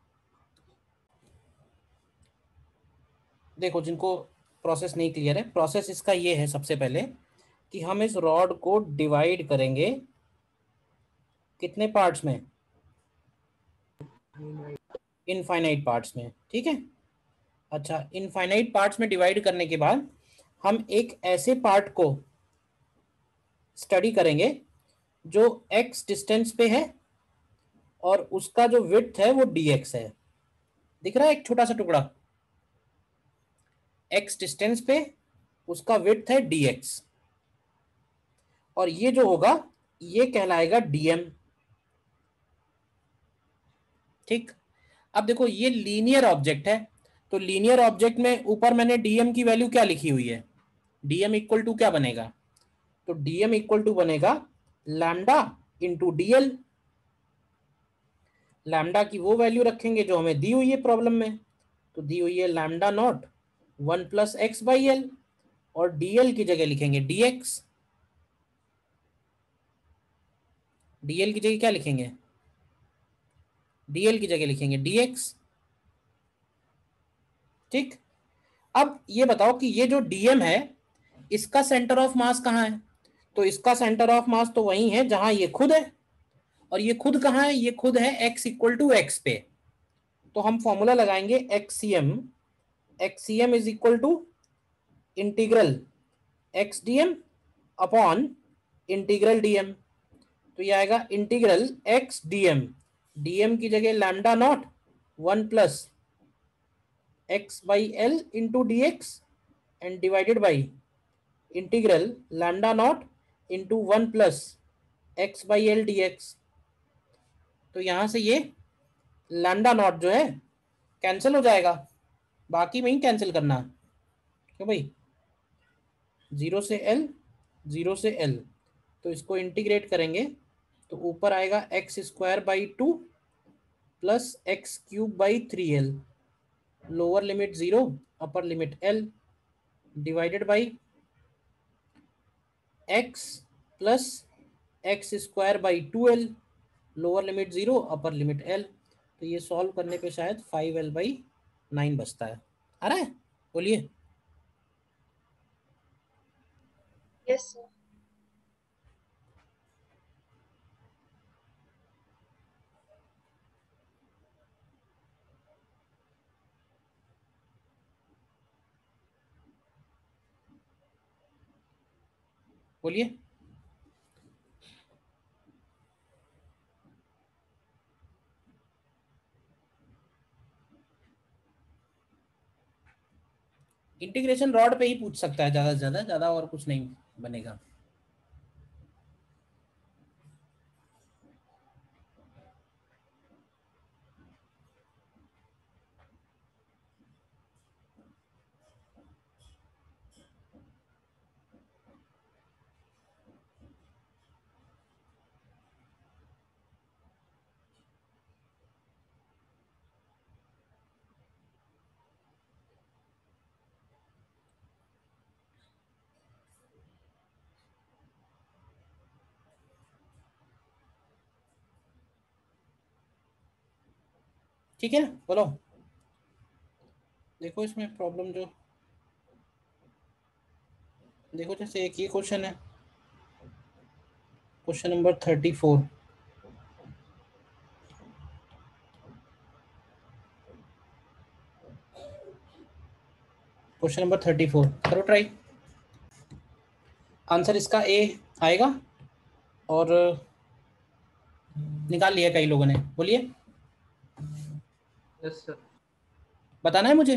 देखो जिनको प्रोसेस नहीं क्लियर है, प्रोसेस इसका ये है, सबसे पहले कि हम इस रॉड को डिवाइड करेंगे कितने पार्ट्स में, इनफाइनाइट पार्ट्स में, ठीक है। अच्छा, इनफाइनाइट पार्ट्स में डिवाइड करने के बाद हम एक ऐसे पार्ट को स्टडी करेंगे जो x डिस्टेंस पे है और उसका जो विड्थ है वो dx है। दिख रहा है एक छोटा सा टुकड़ा, x डिस्टेंस पे उसका विड्थ है dx, और ये जो होगा ये कहलाएगा dm, ठीक। अब देखो ये लीनियर ऑब्जेक्ट है, तो लीनियर ऑब्जेक्ट में ऊपर मैंने dm की वैल्यू क्या लिखी हुई है, dm इक्वल टू क्या बनेगा, तो dm इक्वल टू बनेगा लैम्डा इंटू dl। लैम्डा की वो वैल्यू रखेंगे जो हमें दी हुई है प्रॉब्लम में, तो दी हुई है lambda naught 1 plus X by L, और dl की जगह लिखेंगे dx। dl की जगह क्या लिखेंगे, dl की जगह लिखेंगे dx, ठीक। अब ये बताओ कि ये जो dm है इसका सेंटर ऑफ मास कहाँ है, तो इसका सेंटर ऑफ मास तो वही है जहां ये खुद है, और ये खुद कहाँ है, ये खुद है x इक्वल टू एक्स पे। तो हम फॉर्मूला लगाएंगे xcm, xcm is equal to integral X D M upon integral D M. तो ये आएगा integral X D M, D M की जगह lambda naught 1 plus X by L into D X and divided by integral lambda naught into 1 plus X by L D X. तो यहाँ से ये lambda naught जो है कैंसिल हो जाएगा, बाकी में ही कैंसिल करना, क्यों भाई, 0 से L, 0 से L, तो इसको इंटीग्रेट करेंगे तो ऊपर आएगा x square by 2 plus x cube by 3L, lower limit 0 upper limit L, divided by x plus x square by 2L, lower limit 0 upper limit L। तो ये सॉल्व करने पे शायद 5L बाई 9 बचता है। आ रहा है, बोलिए। Yes sir. बोलिए। इंटीग्रेशन रॉड पे ही पूछ सकता है ज्यादा से ज्यादा, ज्यादा और कुछ नहीं बनेगा। ठीक है, बोलो। देखो इसमें प्रॉब्लम जो, देखो जैसे एक ये क्वेश्चन है, क्वेश्चन नंबर 34, क्वेश्चन नंबर 34 करो ट्राई। आंसर इसका ए आएगा, और निकाल लिया कई लोगों ने, बोलिए। Yes sir. बताना है मुझे।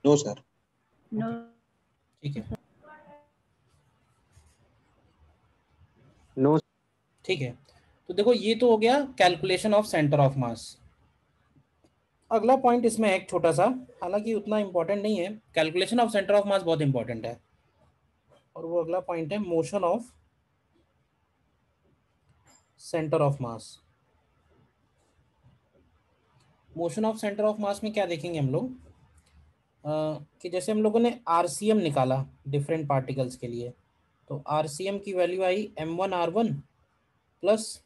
No sir. नो। ठीक है, नो। ठीक है। तो देखो ये तो हो गया कैलकुलेशन ऑफ सेंटर ऑफ मास। अगला पॉइंट इसमें एक छोटा सा, हालांकि उतना इंपॉर्टेंट नहीं है, कैलकुलेशन ऑफ सेंटर ऑफ मास बहुत इंपॉर्टेंट है, और वो अगला पॉइंट है motion of centre of mass. Motion of centre of मास में क्या देखेंगे हम लोग, कि जैसे हम लोगों ने आरसीएम निकाला डिफरेंट पार्टिकल्स के लिए, तो आरसीएम की वैल्यू आई m1r1 plus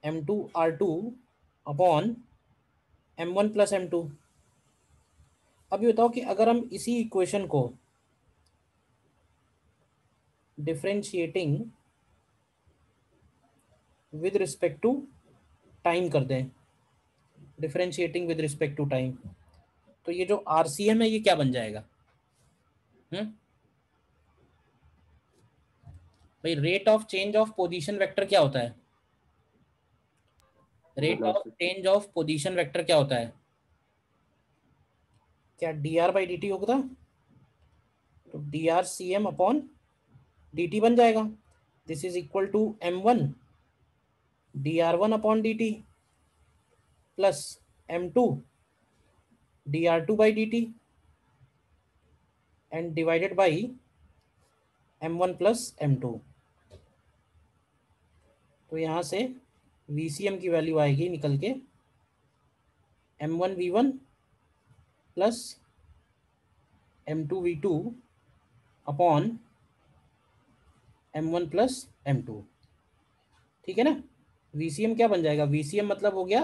m2r2 upon m1 plus m2। अभी बताओ कि अगर हम इसी इक्वेशन को differentiating with respect to time कर दें, differentiating with respect to time, तो ये जो आरसीएम है ये क्या बन जाएगा? भाई rate of change of position vector क्या होता है? Rate of change of position vector क्या होता है? क्या dr/dt होगा? तो dr/cm अपॉन dt बन जाएगा। This is equal to m1 dr1 upon dt plus m2 dr2/dt and divided by m1 plus m2। तो यहाँ से VCM की वैल्यू आएगी निकल के m1v1 plus m2v2 upon m1 plus m2। ठीक है ना? VCM क्या बन जाएगा? VCM मतलब हो गया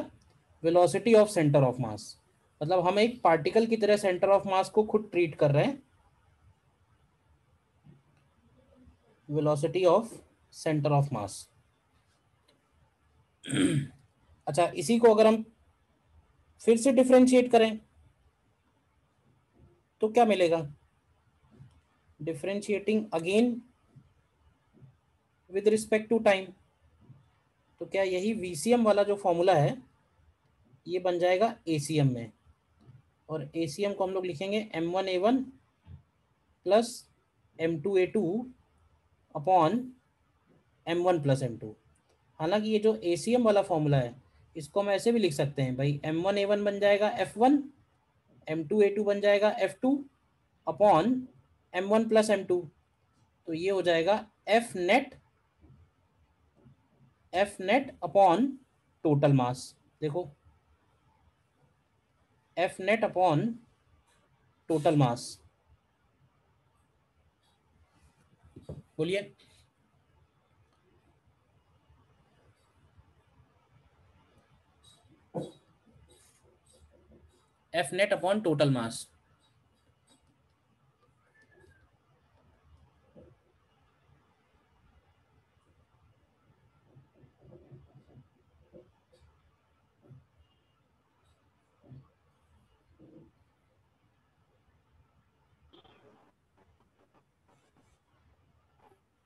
वेलोसिटी ऑफ सेंटर ऑफ मास, मतलब हम एक पार्टिकल की तरह सेंटर ऑफ मास को खुद ट्रीट कर रहे हैं, वेलोसिटी ऑफ सेंटर ऑफ मास। अच्छा, इसी को अगर हम फिर से डिफरेंशिएट करें तो क्या मिलेगा? Differentiating again with respect to time, तो क्या यही VCM वाला जो फॉर्मूला है ये बन जाएगा ACM में, और ACM को हम लोग लिखेंगे m1a1 plus m2a2 upon m1 plus m2। हालांकि ये जो ACM वाला फॉर्मूला है इसको हम ऐसे भी लिख सकते हैं भाई, m1a1 बन जाएगा F1, m2a2 बन जाएगा F2 upon m1 plus m2। तो ये हो जाएगा F net upon total mass. देखो F net upon total mass, बोलिए। F net upon total mass.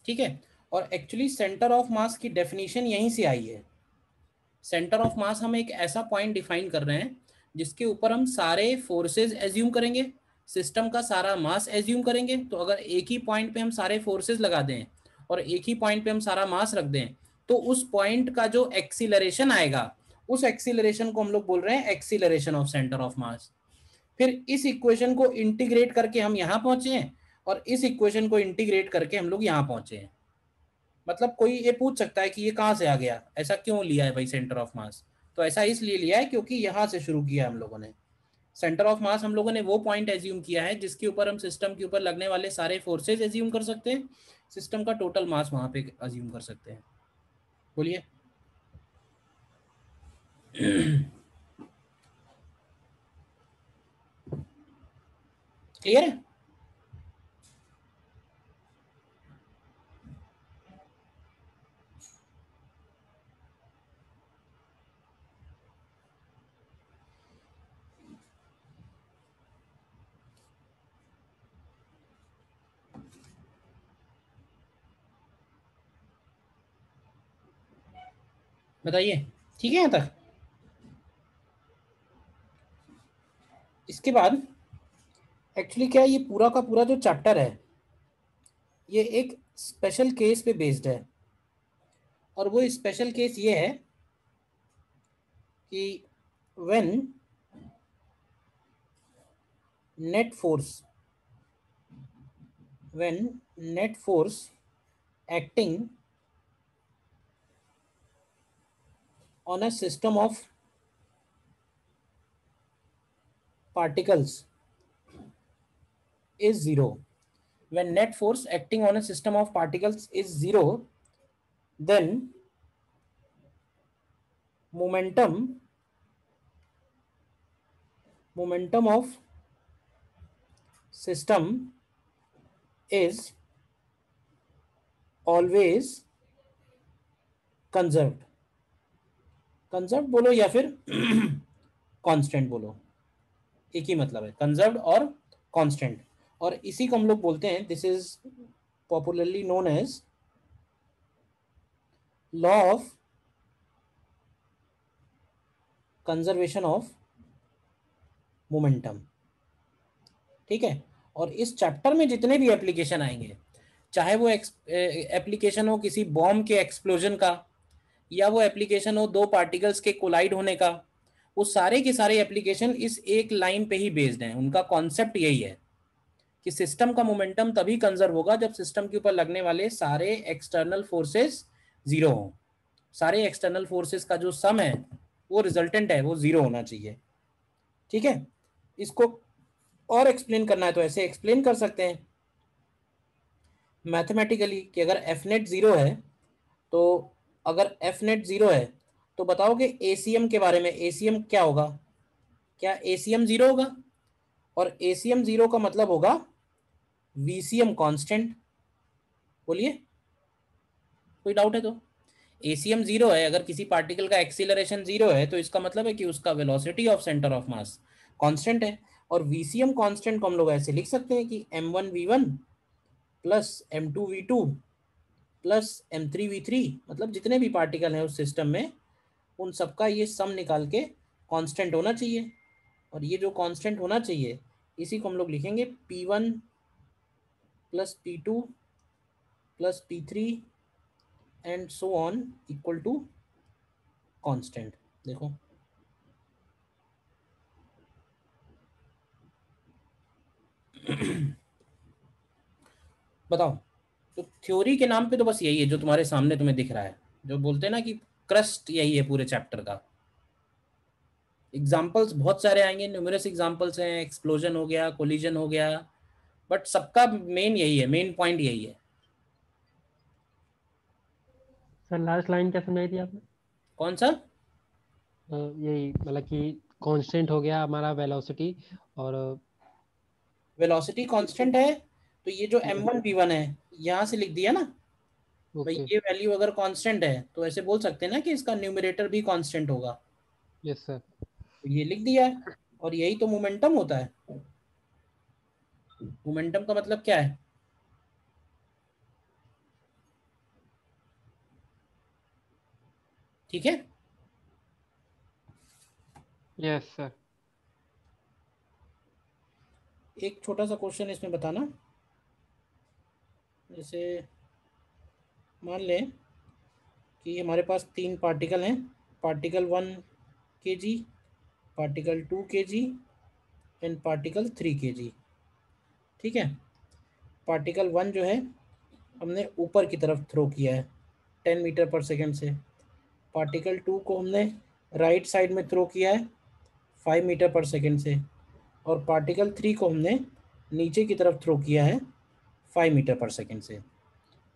ठीक है, और एक्चुअली सेंटर ऑफ मास की डेफिनेशन यहीं से आई है। सेंटर ऑफ मास हम एक ऐसा पॉइंट डिफाइन कर रहे हैं जिसके ऊपर हम सारे फोर्सेस एज्यूम करेंगे, सिस्टम का सारा मास एज्यूम करेंगे। तो अगर एक ही पॉइंट पे हम सारे फोर्सेस लगा दें और एक ही पॉइंट पे हम सारा मास रख दें, तो उस पॉइंट का जो एक्सीलरेशन आएगा उस एक्सीलरेशन को हम लोग बोल रहे हैं एक्सीलरेशन ऑफ सेंटर ऑफ मास। फिर इस इक्वेशन को इंटीग्रेट करके हम यहाँ पहुंचे हैं, और इस इक्वेशन को इंटीग्रेट करके हम लोग यहाँ पहुंचे हैं। मतलब कोई ये पूछ सकता है कि ये कहाँ से आ गया, ऐसा क्यों लिया है भाई सेंटर ऑफ मास? तो ऐसा इसलिए लिया है क्योंकि यहाँ से शुरू किया हम लोगों ने। सेंटर ऑफ मास हम लोगों ने वो पॉइंट एज्यूम किया है जिसके ऊपर हम सिस्टम के ऊपर लगने वाले सारे फोर्सेज एज्यूम कर सकते हैं, सिस्टम का टोटल मास वहां पे एज्यूम कर सकते हैं। बोलिए। क्लियर है? बताइए, ठीक है यहाँ तक? इसके बाद एक्चुअली क्या है, ये पूरा का पूरा जो चैप्टर है ये एक स्पेशल केस पे बेस्ड है, और वो स्पेशल केस ये है कि when net force acting on a system of particles is zero. When net force acting on a system of particles is zero, then momentum of system is always conserved. Conserve बोलो या फिर constant बोलो, एक ही मतलब है, conserved और constant. और इसी को हम लोग बोलते हैं, this is popularly known as law of conservation of momentum. ठीक है। और इस चैप्टर में जितने भी एप्लीकेशन आएंगे, चाहे वो एप्लीकेशन हो किसी बॉम्ब के एक्सप्लोजन का, या वो एप्लीकेशन हो दो पार्टिकल्स के कोलाइड होने का, वो सारे के सारे एप्लीकेशन इस एक लाइन पे ही बेस्ड हैं। उनका कॉन्सेप्ट यही है कि सिस्टम का मोमेंटम तभी कंजर्व होगा जब सिस्टम के ऊपर लगने वाले सारे एक्सटर्नल फोर्सेस जीरो हों। सारे एक्सटर्नल फोर्सेस का जो सम है, वो रिजल्टेंट है, वो जीरो होना चाहिए। ठीक है। इसको और एक्सप्लेन करना है तो ऐसे एक्सप्लेन कर सकते हैं मैथमेटिकली कि अगर एफ नेट जीरो है, तो अगर एफ नेट जीरो है तो बताओगे एसीएम के बारे में, एसीएम क्या होगा? क्या एसीएम जीरो होगा? और एसीएम जीरो का मतलब होगा वीसीएम कांस्टेंट। बोलिए, कोई डाउट है तो? एसीएम जीरो है, अगर किसी पार्टिकल का एक्सीलरेशन जीरो है तो इसका मतलब है कि उसका velocity of centre of mass constant है। और वीसीएम कांस्टेंट को हम लोग ऐसे लिख सकते हैं कि m1v1 plus m2v2 plus m3v3, मतलब जितने भी पार्टिकल हैं उस सिस्टम में, उन सबका ये सम निकाल के कांस्टेंट होना चाहिए। और ये जो कांस्टेंट होना चाहिए, इसी को हम लोग लिखेंगे p1 plus p2 plus p3 and so on equal to constant. देखो, बताओ। तो थ्योरी के नाम पे तो बस यही है जो तुम्हारे सामने तुम्हें दिख रहा है, जो बोलते हैं ना कि क्रस्ट यही है पूरे चैप्टर का। एग्जाम्पल्स बहुत सारे आएंगे, न्यूमरस एग्जाम्पल्स हैं, एक्सप्लोजन हो गया, कोलिजन हो गया, बट सबका मेन यही है, मेन पॉइंट यही है। सर लास्ट लाइन क्या समझाई थी आपने? कौन सा? यही मतलब कि कांस्टेंट हो गया हमारा वेलोसिटी, और वेलोसिटी कांस्टेंट है तो ये जो m1v1 है यहाँ से लिख दिया ना भाई, ओके। ये वैल्यू अगर कांस्टेंट है तो ऐसे बोल सकते हैं ना कि इसका न्यूमरेटर भी कांस्टेंट होगा। Yes sir. तो ये लिख दिया है, और यही तो मोमेंटम होता है। मोमेंटम का मतलब क्या है? ठीक है। Yes sir. एक छोटा सा क्वेश्चन इसमें बताना, जैसे मान लें कि हमारे पास तीन पार्टिकल हैं, particle 1 kg, particle 2 kg and particle 3 kg। ठीक है। पार्टिकल 1 जो है हमने ऊपर की तरफ थ्रो किया है 10 मीटर पर सेकेंड से। पार्टिकल 2 को हमने राइट साइड में थ्रो किया है 5 मीटर पर सेकेंड से। और पार्टिकल 3 को हमने नीचे की तरफ थ्रो किया है 5 मीटर पर सेकेंड से।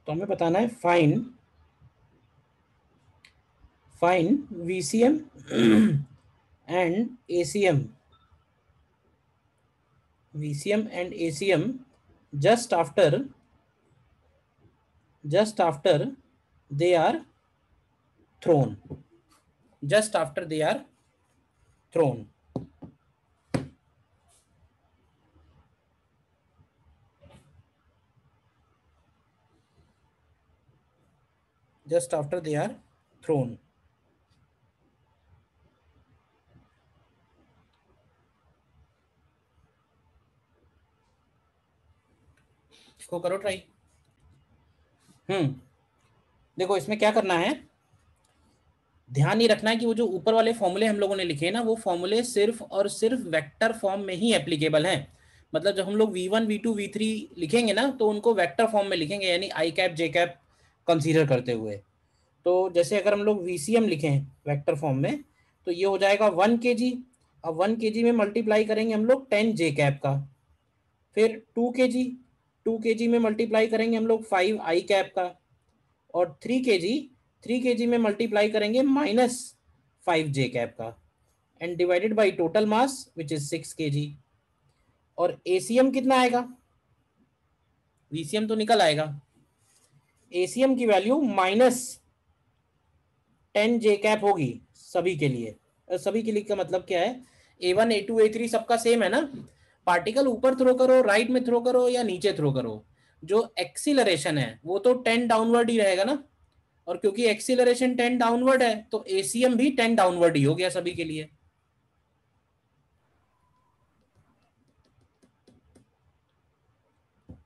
तो हमें बताना है fine VCM and ACM, VCM and ACM just after they are thrown, just after they are thrown। just after they are thrown। इसको करो ट्राई। देखो इसमें क्या करना है, ध्यान ये रखना है कि वो जो ऊपर वाले फॉर्मूले हम लोगों ने लिखे ना, वो फॉर्मूले सिर्फ और सिर्फ वेक्टर फॉर्म में ही एप्लीकेबल हैं। मतलब जब हम लोग v1 v2 v3 लिखेंगे ना, तो उनको वेक्टर फॉर्म में लिखेंगे, यानी आई कैप जे कैप कंसीडर करते हुए। तो जैसे अगर हम लोग VCM लिखें वेक्टर फॉर्म में, तो ये हो जाएगा 1 kg। अब 1 kg में मल्टीप्लाई करेंगे हम लोग 10 जे कैप का। फिर 2 kg में मल्टीप्लाई करेंगे हम लोग 5 आई कैप का। और 3 kg में मल्टीप्लाई करेंगे -5 जे कैप का, and divided by total mass which is 6 kg। और ACM कितना आएगा? VCM तो निकल आएगा। ACM की वैल्यू -10 जे कैप होगी, सभी के लिए। सभी के लिए का मतलब क्या है, A1 A2 A3 सबका सेम है ना। पार्टिकल ऊपर थ्रो करो, राइट में थ्रो करो या नीचे थ्रो करो, जो एक्सीलरेशन है वो तो 10 डाउनवर्ड ही रहेगा ना। और क्योंकि एक्सीलरेशन 10 डाउनवर्ड है तो ACM भी 10 डाउनवर्ड ही हो गया सभी के लिए।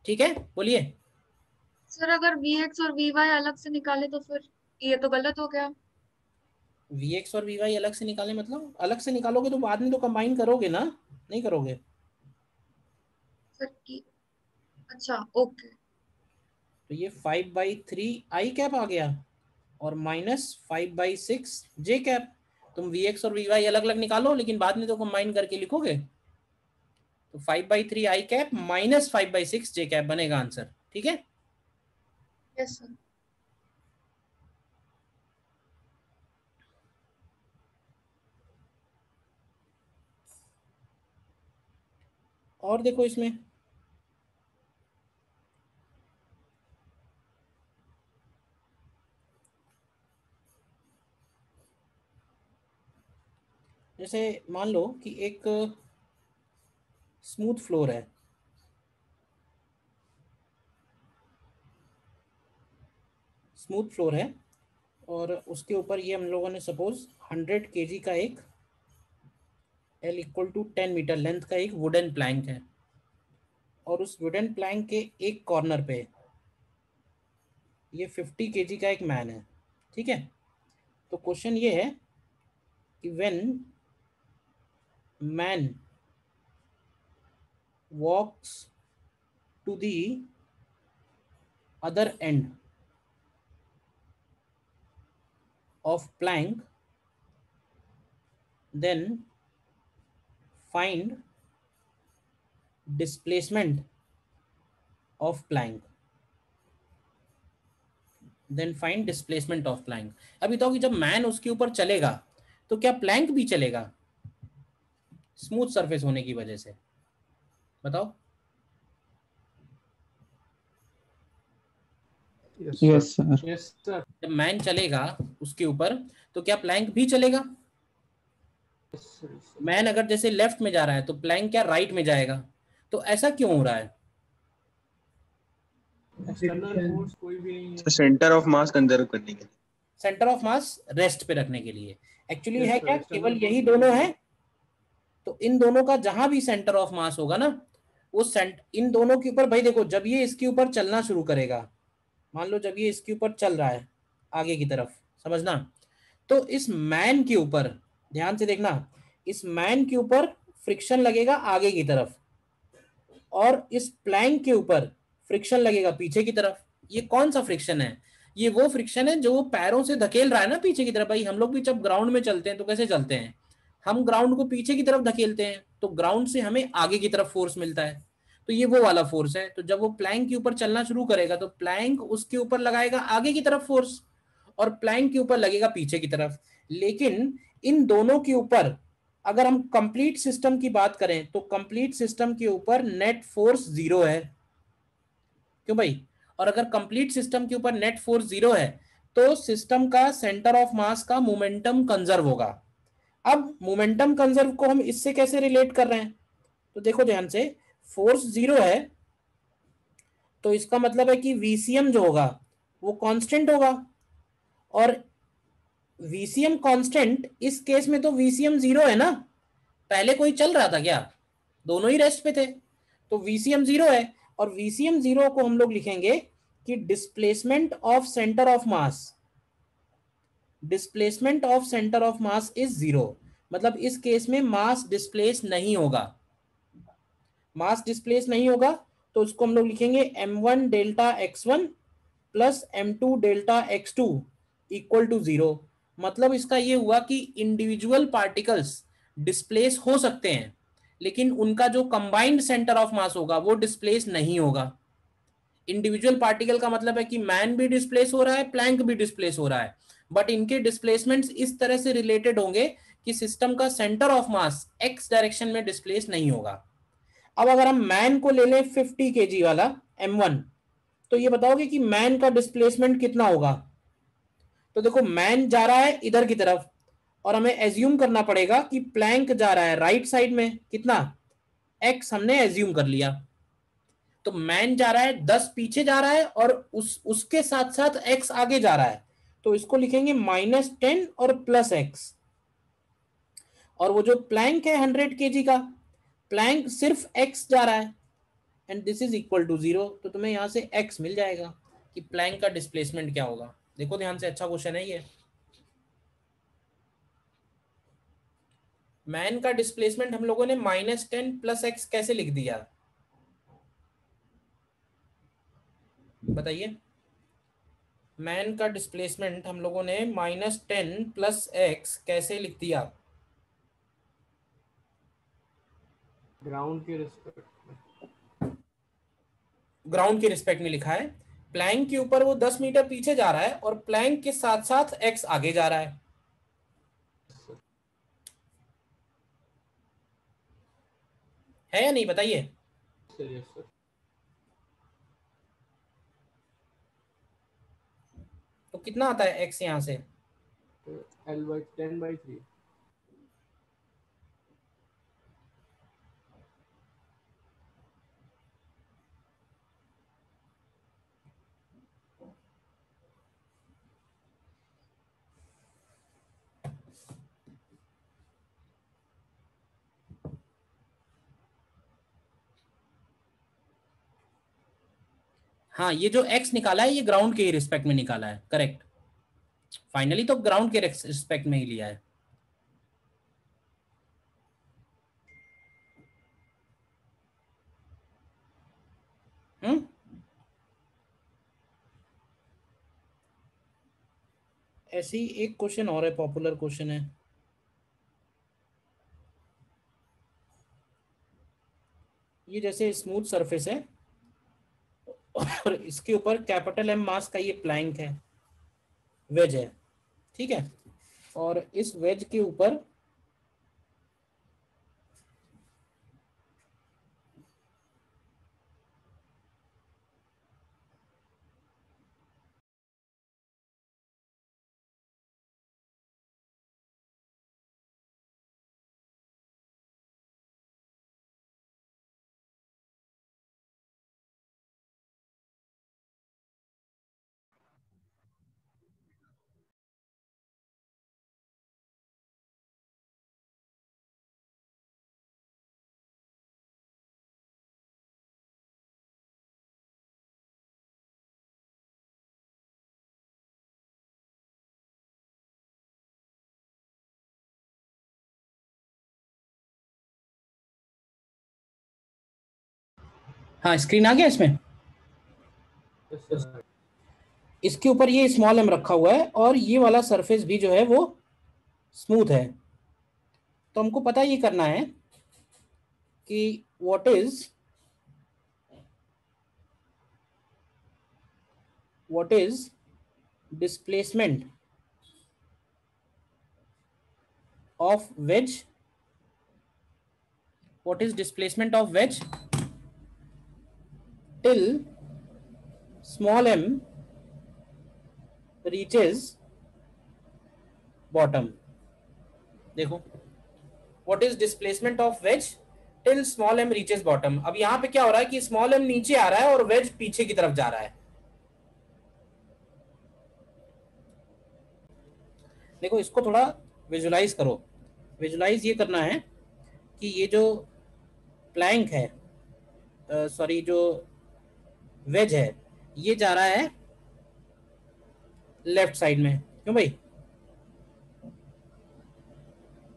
ठीक है, बोलिए। सर अगर Vx और Vy अलग से निकाले तो फिर ये तो गलत हो गया। Vx और Vy अलग से निकाले मतलब अलग से निकालोगे तो बाद में तो कंबाइन करोगे ना, नहीं करोगे। सर की अच्छा ओके। तो ये 5/3 आई कैप आ गया और -5/6 जे कैप। तुम Vx और Vy अलग अलग निकालो लेकिन बाद में तो कंबाइन करके लिखोगे। तो 5/3 आई कैप -5/6 जे कैप बनेगा आंसर। ठीक है, यस सर। और देखो इसमें जैसे मान लो कि एक स्मूथ फ्लोर है, स्मूथ फ्लोर है और उसके ऊपर ये हम लोगों ने सपोज 100 kg का एक L = 10 मीटर लेंथ का एक वुडन प्लैंक है और उस वुडन प्लैंक के एक कॉर्नर पे ये 50 kg का एक मैन है। ठीक है, तो क्वेश्चन ये है कि when man walks to the other end of plank, then find displacement of plank, then find displacement of plank। अभी तो कि जब मैन उसके ऊपर चलेगा तो क्या प्लैंक भी चलेगा स्मूथ सरफेस होने की वजह से, बताओ। Yes, sir. Yes, sir. जब मैन चलेगा उसके ऊपर तो क्या प्लैंक भी चलेगा। Yes, sir. Yes, sir. Man अगर जैसे लेफ्ट में जा रहा है तो प्लैंक क्या राइट में जाएगा। तो ऐसा क्यों हो रहा है। External force कोई भी नहीं है। सेंटर ऑफ मास कंजर्व करने के लिए। सेंटर ऑफ मास रेस्ट पे रखने के लिए एक्चुअली Yes, है sir. क्या, External केवल force यही कोई दोनों नहीं है। तो इन दोनों का जहां भी सेंटर ऑफ मास होगा ना वो इन दोनों के ऊपर, भाई देखो जब ये इसके ऊपर चलना शुरू करेगा, मान लो जब ये इसके ऊपर चल रहा है आगे की तरफ, समझना, तो इस मैन के ऊपर ध्यान से देखना, इस मैन के ऊपर फ्रिक्शन लगेगा आगे की तरफ और इस प्लैंक के ऊपर फ्रिक्शन लगेगा पीछे की तरफ। ये कौन सा फ्रिक्शन है, ये वो फ्रिक्शन है जो वो पैरों से धकेल रहा है ना पीछे की तरफ। भाई हम लोग भी जब ग्राउंड में चलते हैं तो कैसे चलते हैं, हम ग्राउंड को पीछे की तरफ धकेलते हैं तो ग्राउंड से हमें आगे की तरफ फोर्स मिलता है। तो ये वो वाला फोर्स है। तो जब वो प्लैंक के ऊपर चलना शुरू करेगा तो प्लैंक उसके ऊपर लगाएगा आगे की तरफ फोर्स और प्लैंक के ऊपर लगेगा पीछे की तरफ। लेकिन इन दोनों के ऊपर अगर हम कंप्लीट सिस्टम की बात करें तो कंप्लीट सिस्टम के ऊपर नेट फोर्स 0 है। क्यों भाई, और अगर कंप्लीट सिस्टम के ऊपर नेट फोर्स 0 है तो सिस्टम का सेंटर ऑफ मास का मोमेंटम कंजर्व होगा। अब मोमेंटम कंजर्व को हम इससे कैसे रिलेट कर रहे हैं, तो देखो ध्यान से, फोर्स 0 है तो इसका मतलब है कि VCM जो होगा वो कांस्टेंट होगा और VCM कांस्टेंट, इस केस में तो VCM 0 है ना, पहले कोई चल रहा था क्या, दोनों ही रेस्ट पे थे, तो VCM 0 है और VCM 0 को हम लोग लिखेंगे कि displacement of centre of mass, displacement of centre of mass is 0। मतलब इस केस में मास डिस्प्लेस नहीं होगा, मास डिस्प्लेस नहीं होगा तो उसको हम लोग लिखेंगे m1 delta x1 plus m2 delta x2 equal to 0। मतलब इसका ये हुआ कि इंडिविजुअल पार्टिकल्स डिस्प्लेस हो सकते हैं लेकिन उनका जो कंबाइंड सेंटर ऑफ मास होगा वो डिस्प्लेस नहीं होगा। इंडिविजुअल पार्टिकल का मतलब है कि मैन भी डिस्प्लेस हो रहा है, प्लैंक भी डिस्प्लेस हो रहा है, बट इनके डिस्प्लेसमेंट्स इस तरह से रिलेटेड होंगे कि सिस्टम का centre of mass x direction में डिस्प्लेस नहीं होगा। अब अगर हम मैन को ले लें 50 kg वाला m1, तो ये बताओगे कि मैन का डिस्प्लेसमेंट कितना होगा। तो देखो मैन जा रहा है इधर की तरफ और हमें एज्यूम करना पड़ेगा कि प्लैंक जा रहा है राइट साइड में, कितना x हमने एज्यूम कर लिया। तो मैन जा रहा है 10 पीछे जा रहा है और उसके साथ साथ x आगे जा रहा है, तो इसको लिखेंगे -10 और +x। और वो जो प्लैंक है 100 kg का, प्लैंक सिर्फ x जा रहा है and this is equal to 0। तो तुम्हें यहां से x मिल जाएगा कि प्लैंक का डिस्प्लेसमेंट क्या होगा। देखो ध्यान से, अच्छा क्वेश्चन है ये। मैन का डिस्प्लेसमेंट हम लोगों ने -10 + x कैसे लिख दिया, बताइए। मैन का डिस्प्लेसमेंट हम लोगों ने -10 + x कैसे लिख दिया? ग्राउंड के रिस्पेक्ट में। ग्राउंड के रिस्पेक्ट में लिखा है। प्लैंक के ऊपर वो 10 मीटर पीछे जा रहा है और प्लैंक के साथ साथ x आगे जा रहा है या नहीं, बताइए। Yes sir. तो कितना आता है x यहां से? L/10/3। हाँ, ये जो x निकाला है ये ग्राउंड के रिस्पेक्ट में निकाला है, करेक्ट। फाइनली तो ग्राउंड के रिस्पेक्ट में ही लिया है। ऐसे ही एक क्वेश्चन और है, पॉपुलर क्वेश्चन है। ये जैसे स्मूथ सरफेस है और इसके ऊपर कैपिटल M मास का ये प्लैंक है, वेज है, ठीक है। और इस वेज के ऊपर हाँ, स्क्रीन आ गया इसमें। इसके ऊपर ये स्मॉल m रखा हुआ है और ये वाला सरफेस भी जो है वो स्मूथ है। तो हमको पता ये करना है कि what is displacement of ways, what is displacement of wedge till small m reaches bottom। देखो, what is displacement of wedge till small m reaches bottom। अब यहां पे क्या हो रहा है कि small m नीचे आ रहा है और wedge पीछे की तरफ जा रहा है। देखो, इसको थोड़ा विजुलाइज करो। विजुलाइज ये करना है कि ये जो प्लैंक है, सॉरी जो वेज है, ये जा रहा है लेफ्ट साइड में। क्यों भाई?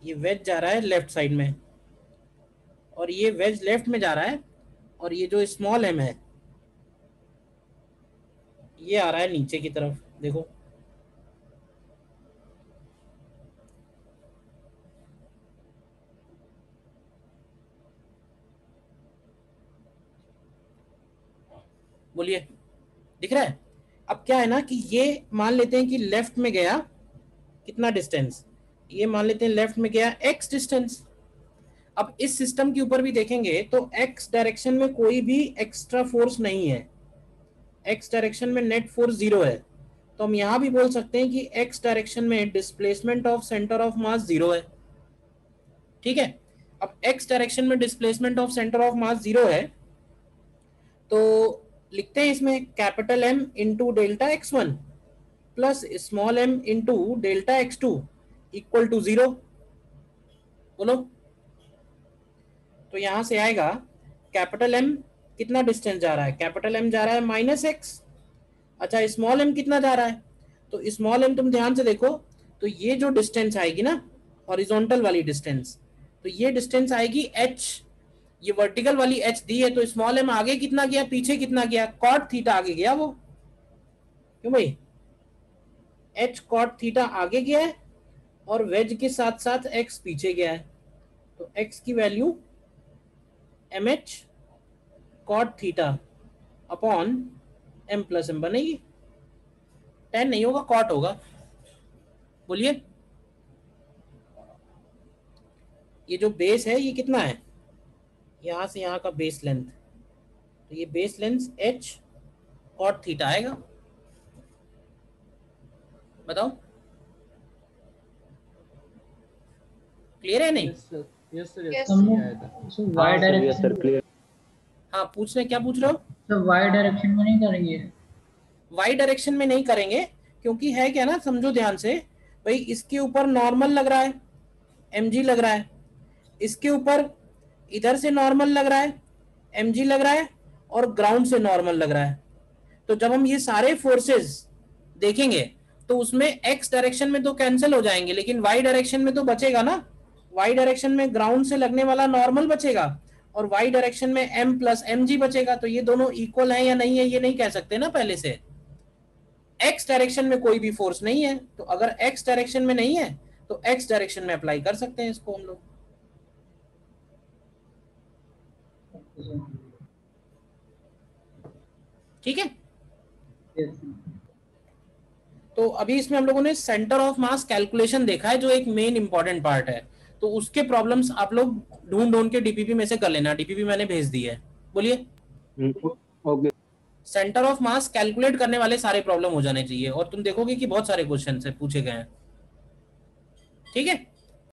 ये वेज जा रहा है लेफ्ट साइड में और ये वेज लेफ्ट में जा रहा है और ये जो स्मॉल m है ये आ रहा है नीचे की तरफ। देखो, बोलिए, दिख रहा है? अब क्या है ना कि ये मान लेते हैं कि लेफ्ट में गया कितना डिस्टेंस, ये मान लेते हैं लेफ्ट में गया x डिस्टेंस। अब इस सिस्टम के ऊपर भी देखेंगे तो x डायरेक्शन में कोई भी एक्स्ट्रा फोर्स नहीं है, x डायरेक्शन में नेट फोर्स 0 है। तो हम यहाँ भी बोल सकते हैं कि x डायरेक्शन में displacement of centre of mass 0 है। ठीक है, अब x डायरेक्शन में displacement of centre of mass 0 है, तो लिखते हैं इसमें capital M into delta x1 plus small m into delta x2 equal to 0। बोलो, तो यहां से आएगा कैपिटल M कितना डिस्टेंस जा रहा है, कैपिटल M जा रहा है -x। अच्छा, स्मॉल m कितना जा रहा है, तो स्मॉल m तुम ध्यान से देखो, तो ये जो डिस्टेंस आएगी ना हॉरिजॉन्टल वाली डिस्टेंस, तो ये डिस्टेंस आएगी h, ये वर्टिकल वाली h दी है, तो स्मॉल m आगे कितना गया, पीछे कितना गया, कॉट थीटा आगे गया वो, क्यों भाई, h कॉट थीटा आगे गया है और वेज के साथ साथ x पीछे गया है, तो x की value mh cot theta upon m plus m बनेगी। 10 नहीं होगा, कॉट होगा। बोलिए, ये जो बेस है ये कितना है, यहां से यहां का बेस लेंथ, तो ये base length h cot theta आएगा। बताओ, क्लियर है नहीं? Yes sir, yes sir, Yes, yes Y direction sir clear. हाँ, पूछने क्या पूछ रहे हो? तो वाई डायरेक्शन में नहीं करेंगे? वाई डायरेक्शन में नहीं करेंगे, क्योंकि है क्या ना, समझो ध्यान से भाई, इसके ऊपर नॉर्मल लग रहा है, mg लग रहा है, इसके ऊपर इधर से नॉर्मल लग रहा है, mg लग रहा है, और ग्राउंड से नॉर्मल लग रहा है। तो जब हम ये सारे फोर्सेस देखेंगे तो उसमें x डायरेक्शन में तो कैंसिल हो जाएंगे, लेकिन y डायरेक्शन में तो बचेगा ना। y डायरेक्शन में ग्राउंड से लगने वाला नॉर्मल बचेगा और y डायरेक्शन में m प्लस mg बचेगा, तो ये दोनों इक्वल है या नहीं है ये नहीं कह सकते ना पहले से। x डायरेक्शन में कोई भी फोर्स नहीं है, तो अगर x डायरेक्शन में नहीं है तो x डायरेक्शन में अप्लाई कर सकते हैं इसको हम लोग। ठीक है, तो अभी इसमें हम लोगों ने सेंटर ऑफ मास कैलकुलेशन देखा है, जो एक मेन इंपॉर्टेंट पार्ट है, तो उसके प्रॉब्लम्स आप लोग ढूंढ के डीपीपी में से कर लेना, डीपीपी मैंने भेज दी है। बोलिए, okay. Centre of mass calculate करने वाले सारे प्रॉब्लम हो जाने चाहिए, और तुम देखोगे कि बहुत सारे क्वेश्चन से पूछे गए हैं। ठीक है।